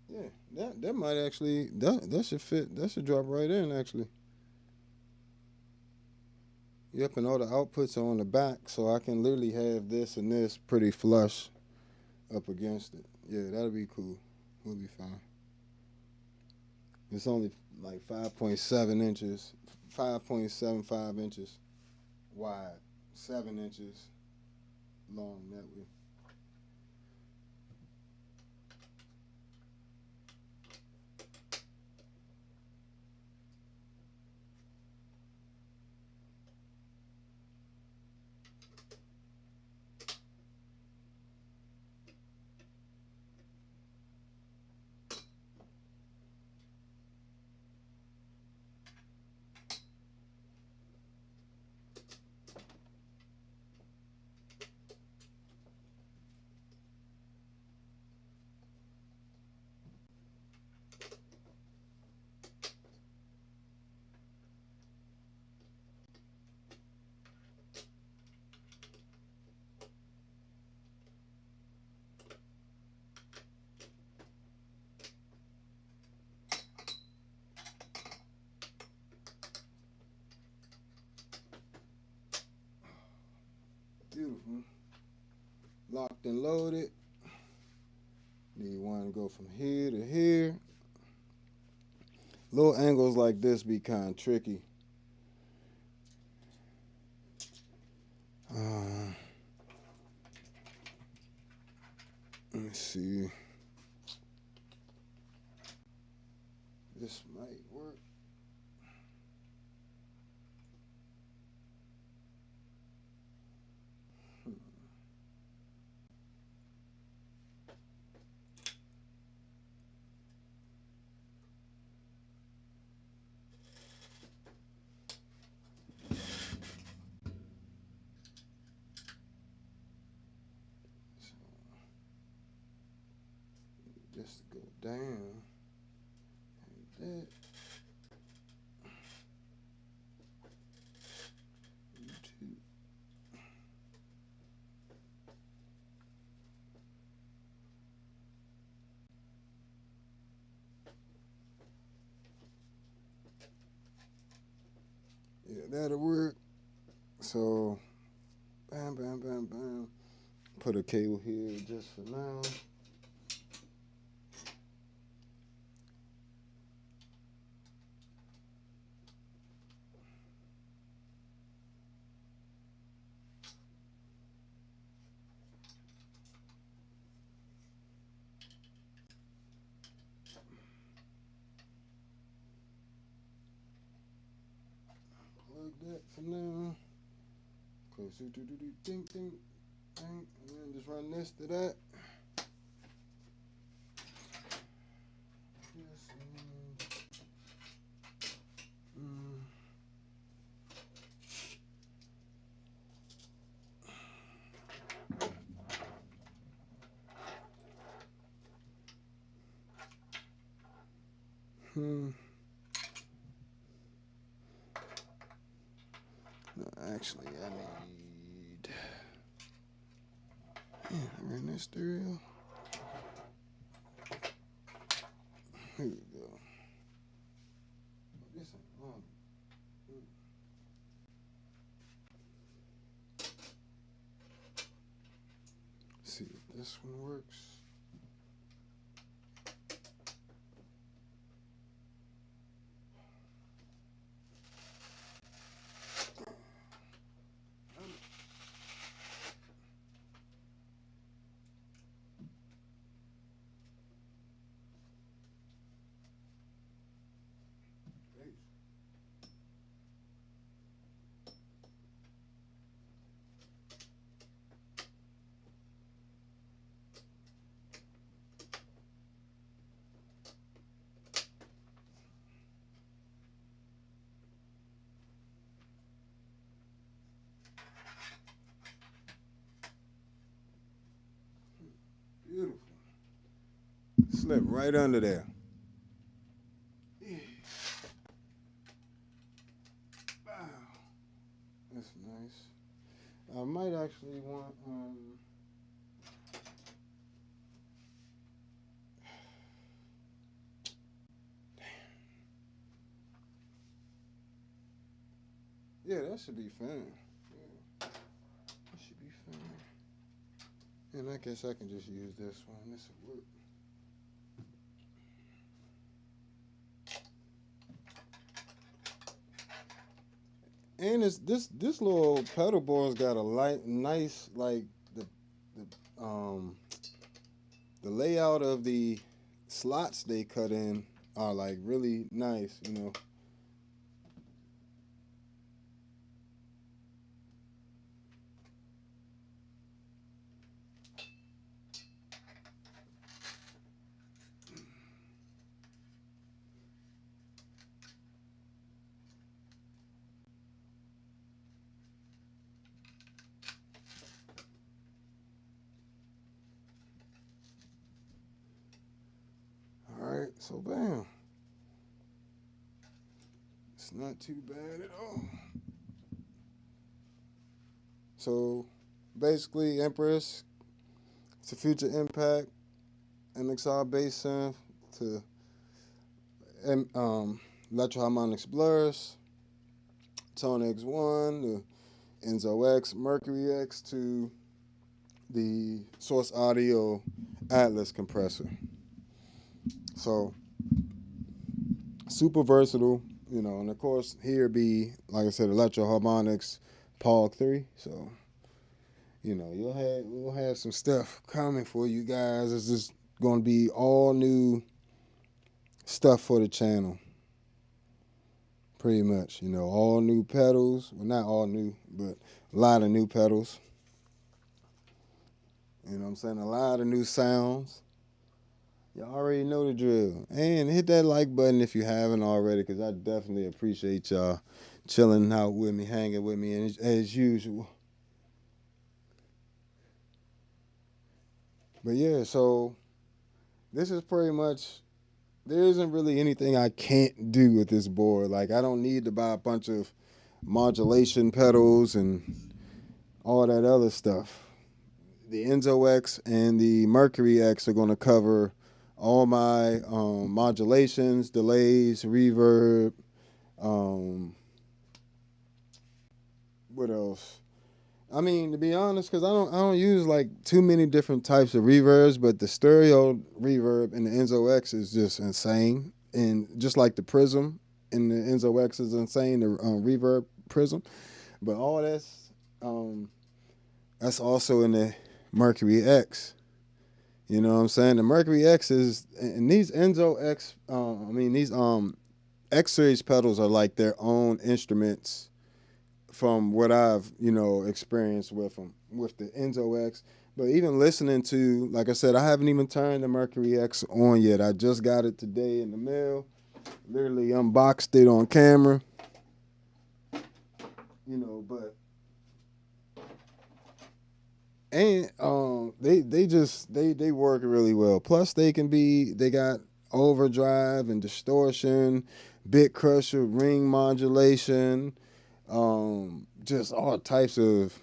Yeah, that might actually that should fit. That should drop right in actually. Yep, and all the outputs are on the back, so I can literally have this and this pretty flush up against it. Yeah, that'll be cool. We'll be fine. It's only like 5.7 inches, 5.75 inches wide, 7 inches long that way. beautiful. Locked and loaded. Need one to go from here to here. Little angles like this be kind of tricky. Let me see. This might work. Just to go down like that. Yeah, that'll work. So, bam, bam, bam, bam. Put a cable here just for now. Plug that for now. Close ding, ding, ding, and then just run this to that. No, actually, I need. Yeah, I ran this through. Here we go. This ain't long. See if this one works. Beautiful. Slip right under there. Yeah. Wow. That's nice. I might actually want yeah, that should be fine. Yeah. That should be fine. And I guess I can just use this one. This will work. And it's this little pedal board's got a nice like the layout of the slots they cut in are like really nice, you know. Alright, so bam. It's not too bad at all. So basically Empress, it's a Future Impact MXR bass synth to Electro Harmonics Blurs, ToneX 1, the Enzo X, Mercury X to the Source Audio Atlas compressor. So super versatile, you know, and of course here be, like I said, Electro Harmonics POG 3. So, you know, we'll have some stuff coming for you guys. It's just gonna be all new stuff for the channel. Pretty much, you know, all new pedals. Well, not all new, but a lot of new pedals. You know what I'm saying? A lot of new sounds. Y'all already know the drill. And hit that like button if you haven't already, because I definitely appreciate y'all chilling out with me, hanging with me as usual. But yeah, so this is pretty much, there isn't really anything I can't do with this board. Like, I don't need to buy a bunch of modulation pedals and all that other stuff. The Enzo X and the Mercury X are going to cover all my modulations, delays, reverb. What else? I mean, to be honest, because I don't use like too many different types of reverbs, but the stereo reverb in the Enzo X is just insane, and just like the Prism in the Enzo X is insane, the reverb Prism. But all that's also in the Mercury X. You know what I'm saying? The Mercury X is, and these Enzo X, these X series pedals are like their own instruments from what I've, you know, experienced with them, with the Enzo X. But even listening to, like I said, I haven't even turned the Mercury X on yet. I just got it today in the mail. Literally unboxed it on camera. You know, but and they work really well. Plus they got overdrive and distortion, bit crusher, ring modulation, just all types of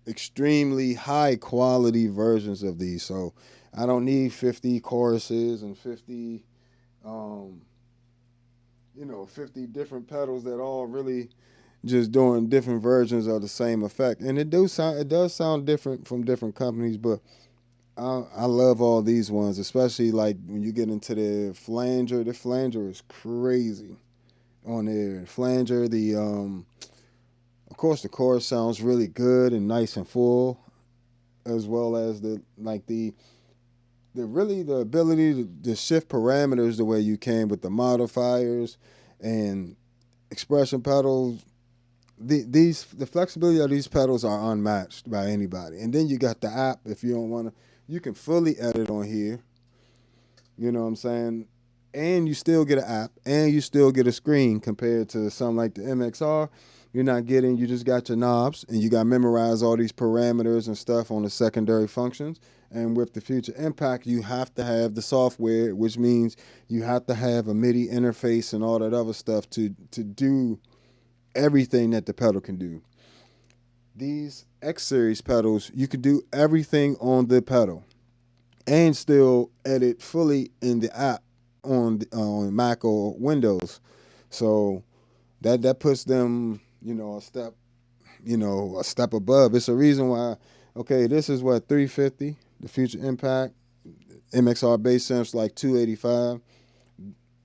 extremely high quality versions of these. So I don't need 50 choruses and 50 50 different pedals that all really just doing different versions of the same effect. And it does sound different from different companies, but I love all these ones, especially like when you get into the flanger. The flanger is crazy on there. Flanger, of course the chorus sounds really good and nice and full, as well as the ability to shift parameters the way you can with the modifiers and expression pedals. The flexibility of these pedals are unmatched by anybody. And then you got the app. If you don't want to, you can fully edit on here. You know what I'm saying? And you still get an app, and you still get a screen compared to something like the MXR. You just got your knobs, and you got to memorize all these parameters and stuff on the secondary functions. And with the Future Impact, you have to have the software, which means you have to have a MIDI interface and all that other stuff to do everything that the pedal can do. These X series pedals, you can do everything on the pedal and still edit fully in the app on Mac or Windows. So that puts them, a step above. It's a reason why. Okay, this is what 350. The Future Impact MXR bass samp's like 285.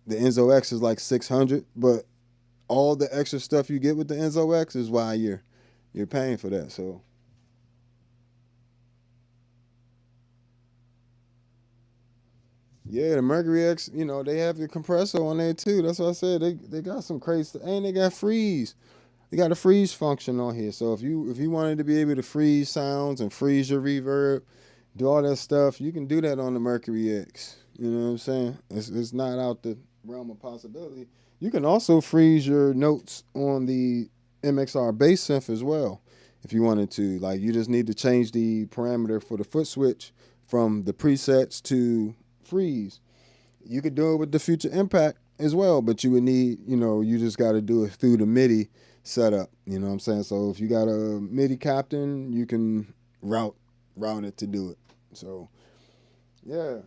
The Enzo X is like 600, but all the extra stuff you get with the Enzo X is why you're paying for that. So yeah, the Mercury X, they have the compressor on there too. That's what I said. They got some crazy, and they got freeze. They got a freeze function on here. So if you wanted to be able to freeze sounds and freeze your reverb, do all that stuff, you can do that on the Mercury X. You know what I'm saying? It's not out the realm of possibility. You can also freeze your notes on the MXR bass synth as well, if you wanted to. Like, you just need to change the parameter for the foot switch from the presets to freeze. You could do it with the Future Impact as well, but you would need, you just got to do it through the MIDI setup. You know what I'm saying? So if you got a MIDI captain, you can route it to do it. So yeah,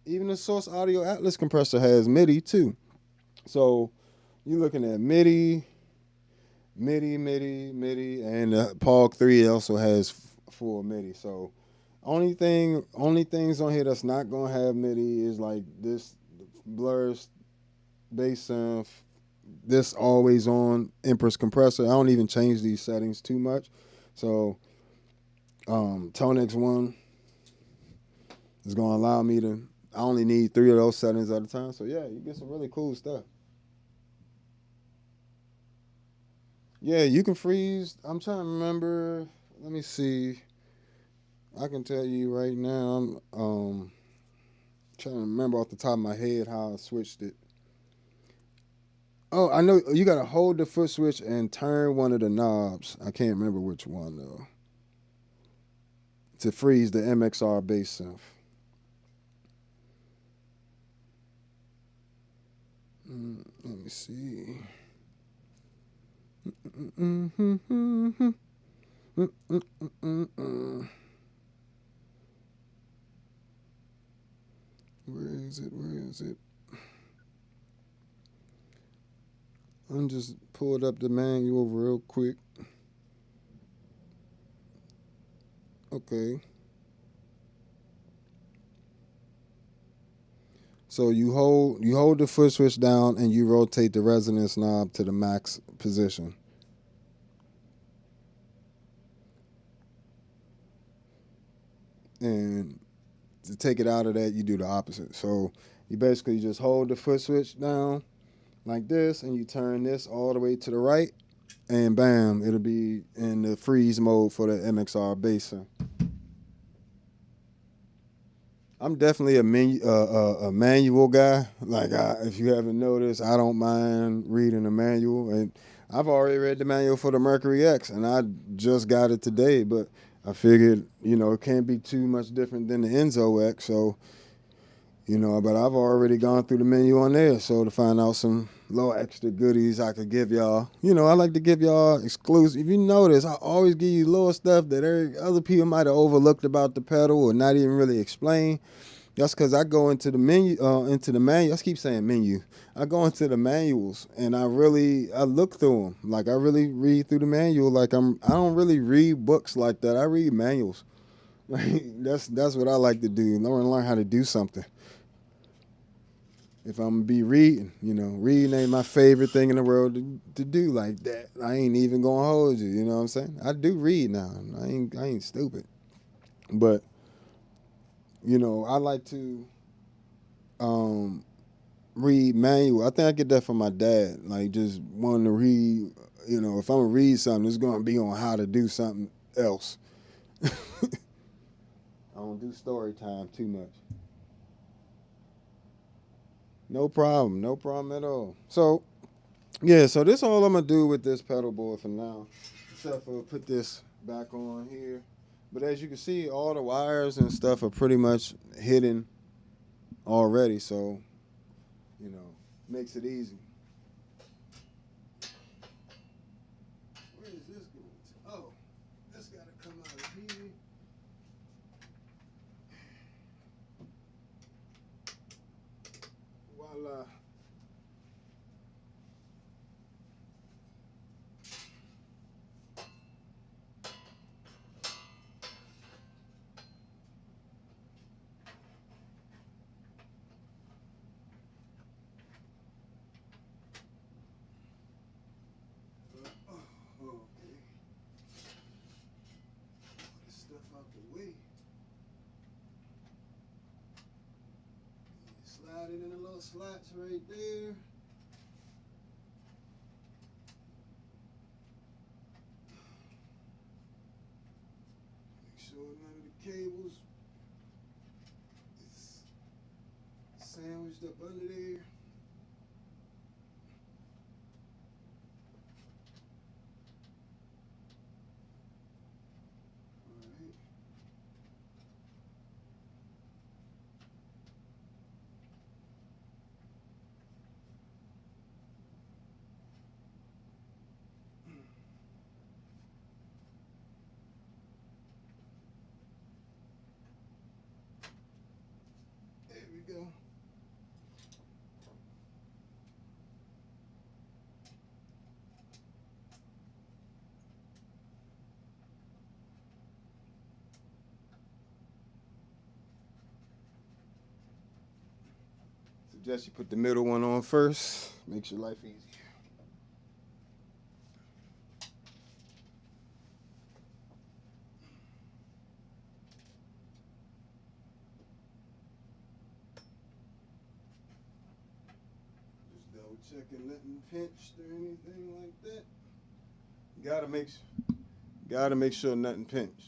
even the Source Audio Atlas compressor has MIDI too. So you're looking at MIDI, MIDI, and the POG 3 also has full MIDI. So only things on here that's not gonna have MIDI is like this blurs bass synth, this always on Empress compressor. I don't even change these settings too much. So ToneX 1 is gonna allow me to. I only need 3 of those settings at a time. So yeah, you get some really cool stuff. Yeah, you can freeze. I'm trying to remember. Let me see. I can tell you right now. I'm trying to remember off the top of my head how I switched it. Oh, I know you gotta hold the foot switch and turn one of the knobs. I can't remember which one though. To freeze the MXR bass synth. Let me see. Where is it? Where is it? I'm just pulled up the manual real quick. Okay. So you hold the foot switch down and you rotate the resonance knob to the max position. And to take it out of that, you do the opposite. So you basically just hold the foot switch down like this, and you turn this all the way to the right, and bam, it'll be in the freeze mode for the MXR bass. I'm definitely a manual guy. Like if you haven't noticed, I don't mind reading the manual, and I've already read the manual for the Mercury X, and I just got it today. But I figured, it can't be too much different than the Enzo X, so but I've already gone through the menu on there, so to find out some little extra goodies I could give y'all. I like to give y'all exclusive. If you notice, I always give you little stuff that other people might have overlooked about the pedal or not even really explain. That's because I go into the menu, into the manual. I keep saying menu. I go into the manuals and I look through them. Like I really read through the manual. Like I don't really read books like that. I read manuals. That's what I like to do. Learn how to do something. If I'm gonna be reading, reading ain't my favorite thing in the world to do like that. I ain't even gonna hold you, you know what I'm saying? I do read now. I ain't stupid. But, I like to read manual. I think I get that from my dad. Like just wanting to read, if I'm gonna read something, it's gonna be on how to do something else. I don't do story time too much. No problem. No problem at all. So, yeah, so this all I'm going to do with this pedal board for now. Except for put this back on here. But as you can see, all the wires and stuff are pretty much hidden already. So, makes it easy. Where is this going to? Oh, this got to come out of here. Voila. Okay. Put this stuff out the way. Slide it in the little slots right there. Make sure none of the cables is sandwiched up under there. Alright. There we go. suggest you put the middle one on first. Makes your life easier. Just double checking nothing pinched or anything like that. Gotta make sure nothing pinched.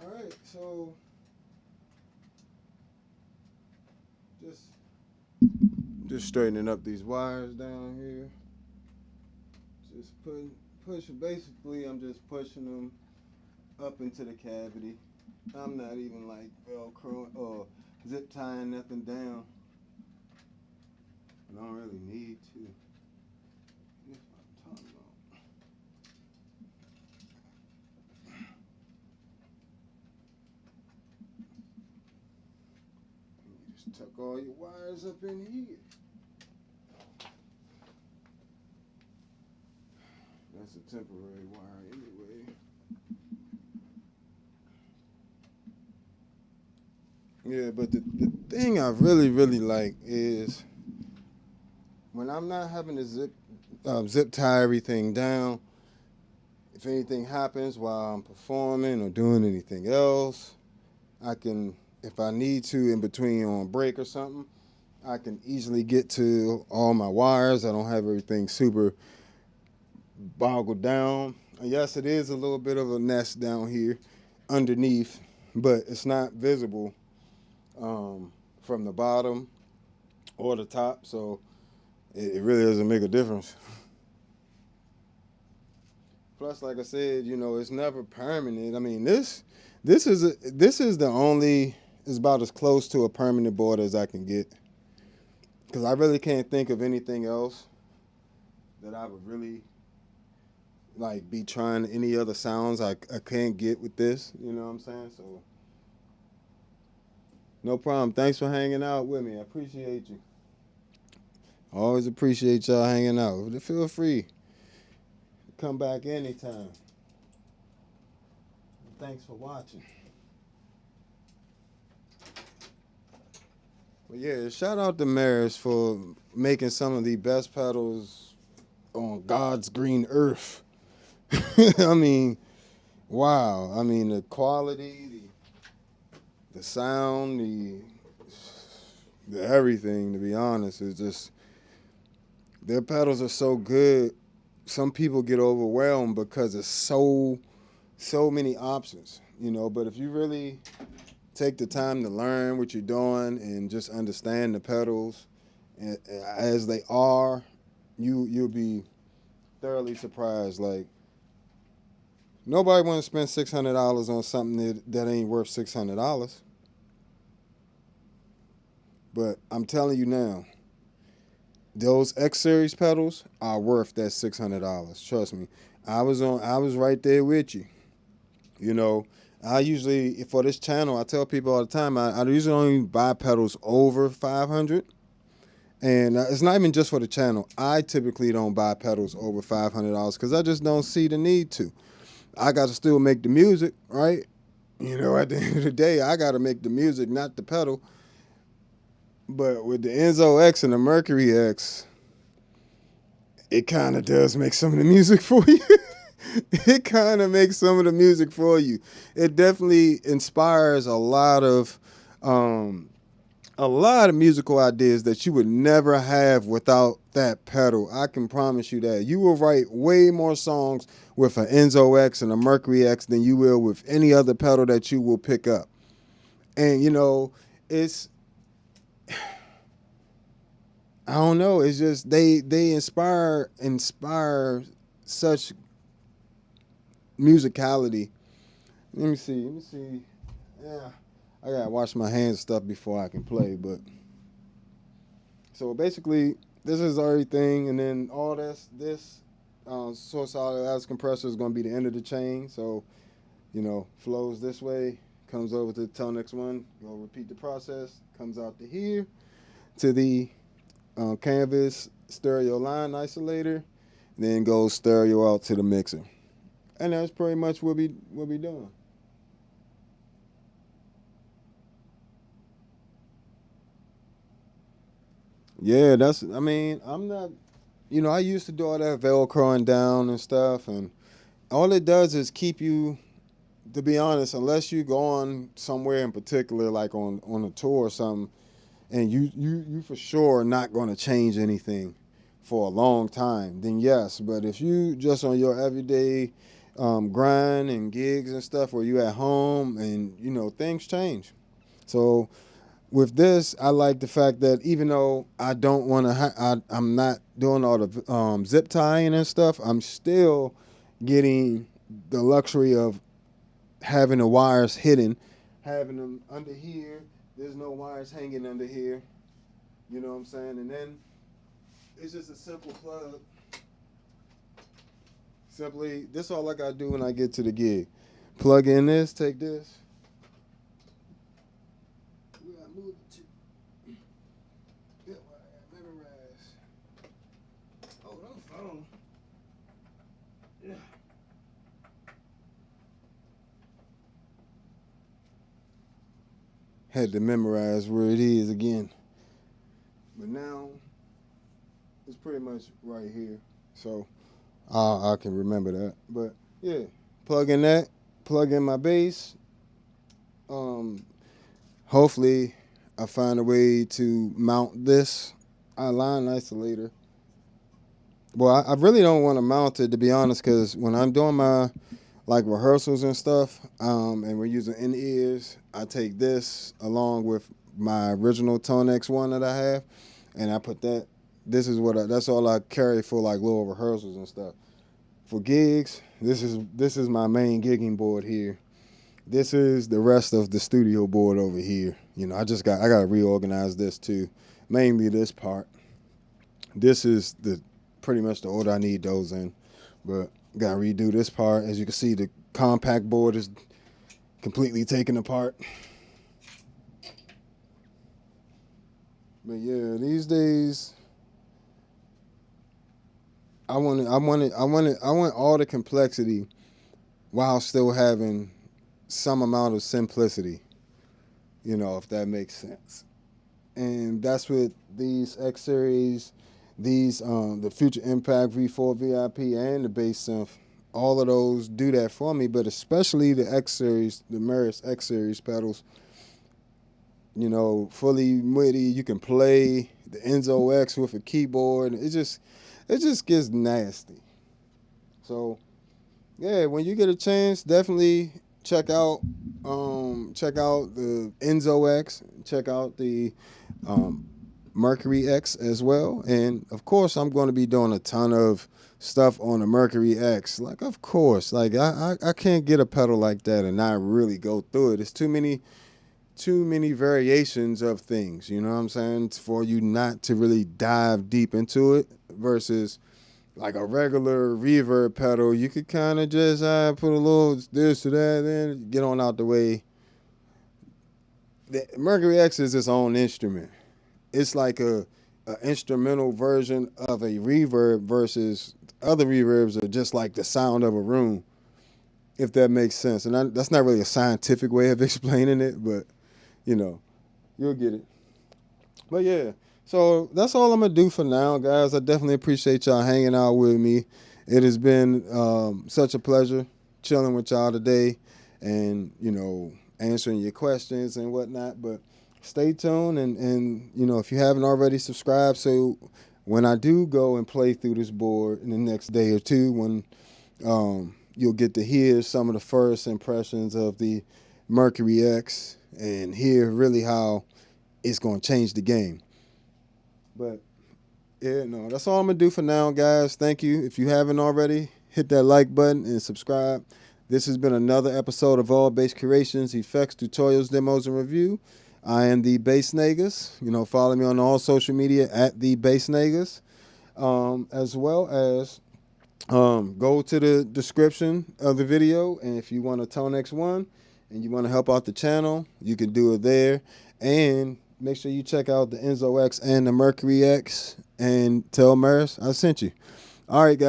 Alright, so just straightening up these wires down here. Just basically I'm just pushing them up into the cavity. I'm not even like Velcro or zip tying nothing down. I don't really need to. That's what I'm talking about. Just tuck all your wires up in here. That's a temporary wire anyway. Yeah, but the thing I really like is when I'm not having to zip tie everything down, if anything happens while I'm performing or doing anything else, I can, if I need to in between on break or something, I can easily get to all my wires. I don't have everything super boggled down. And yes, it is a little bit of a nest down here underneath, but it's not visible from the bottom or the top, so it really doesn't make a difference. Plus, like I said, you know, it's never permanent. I mean, this is about as close to a permanent board as I can get, because I really can't think of anything else that I would really like be trying any other sounds I can't get with this. You know what I'm saying? So no problem. Thanks for hanging out with me. I appreciate you. Always appreciate y'all hanging out. Feel free to come back anytime. Thanks for watching. Well, yeah, shout out to Meris for making some of the best pedals on God's green earth. I mean, wow. I mean, the quality, the sound, the everything, to be honest, is just, their pedals are so good. Some people get overwhelmed because it's so many options, you know, but if you really take the time to learn what you're doing and just understand the pedals as they are, you'll be thoroughly surprised. Like, nobody want to spend $600 on something that ain't worth $600. But I'm telling you now, those X Series pedals are worth that $600. Trust me. I was right there with you. You know, I usually, for this channel, I tell people all the time, I usually only buy pedals over $500. And it's not even just for the channel. I typically don't buy pedals over $500 because I just don't see the need to. I got to still make the music, right? You know, at the end of the day, I got to make the music, not the pedal. But with the Enzo X and the Mercury X, it kind of does make some of the music for you. It kind of makes some of the music for you. It definitely inspires a lot of a lot of musical ideas that you would never have without that pedal. I can promise you that. You will write way more songs with an Enzo X and a Mercury X than you will with any other pedal that you will pick up. And you know, it's I don't know, it's just they inspire such musicality. Let me see. Yeah. I gotta wash my hands and stuff before I can play, but so basically this is everything, and then all this source solid as compressor is gonna be the end of the chain. So, you know, flows this way, comes over to the ToneX one, go repeat the process, comes out to here to the canvas stereo line isolator, then goes stereo out to the mixer. And that's pretty much what we doing. Yeah, I'm not, I used to do all that Velcroing down and stuff, and all it does is keep you, to be honest, unless you go on somewhere in particular, like on a tour or something, and you for sure are not going to change anything for a long time, then yes. But if you just on your everyday grind and gigs and stuff, where you at home and, things change. So with this, I like the fact that even though I don't want to, I'm not doing all the zip tying and stuff, I'm still getting the luxury of having the wires hidden, having them under here. There's no wires hanging under here. You know what I'm saying? And then it's just a simple plug. Simply, this is all I got to do when I get to the gig. Plug in this, take this. Had to memorize where it is again. But now it's pretty much right here. So I can remember that. But yeah, plug in that, plug in my bass. Hopefully I find a way to mount this line isolator. Well, I really don't want to mount it, to be honest, because when I'm doing my rehearsals and stuff, and we're using in-ears, I take this along with my original ToneX one that I have, and I put that. That's all I carry for little rehearsals and stuff. For gigs, this is my main gigging board here. This is the rest of the studio board over here. I gotta reorganize this too, mainly this part. This is pretty much the order I need those in, but gotta redo this part. As you can see, the compact board is completely taken apart. But yeah, these days I want all the complexity while still having some amount of simplicity. If that makes sense. And that's what these X series, the Future Impact V4 VIP and the bass synth, all of those do that for me. But especially the X series, the Meris X series pedals. Fully MIDI. You can play the Enzo X with a keyboard. It just gets nasty. So yeah, when you get a chance, definitely check out the Enzo X, check out the Mercury X as well. And of course I'm going to be doing a ton of stuff on the Mercury X. Of course, I can't get a pedal like that and not really go through it. It's too many variations of things, you know what I'm saying, for you not to really dive deep into it, versus a regular reverb pedal. You could kind of just put a little this to that, then get on out the way. The Mercury X is its own instrument. It's like a instrumental version of a reverb, versus other reverbs are just like the sound of a room, if that makes sense. And that's not really a scientific way of explaining it, but you'll get it. But yeah, so that's all I'm going to do for now, guys. I definitely appreciate y'all hanging out with me. It has been such a pleasure chilling with y'all today and, answering your questions and whatnot. But stay tuned, and you know, if you haven't already subscribed, so when I do go and play through this board in the next day or two, when you'll get to hear some of the first impressions of the Mercury X and hear really how it's going to change the game. But yeah, no, that's all I'm going to do for now, guys. Thank you. If you haven't already, hit that like button and subscribe. This has been another episode of All Bass Creations, Effects, Tutorials, Demos, and Review. I am the Bass Negus. You know, follow me on all social media at the Bass Negus, as well as go to the description of the video, and if you want a ToneX one and you want to help out the channel, you can do it there. And make sure you check out the Enzo X and the Mercury X and tell Meris I sent you. All right, guys.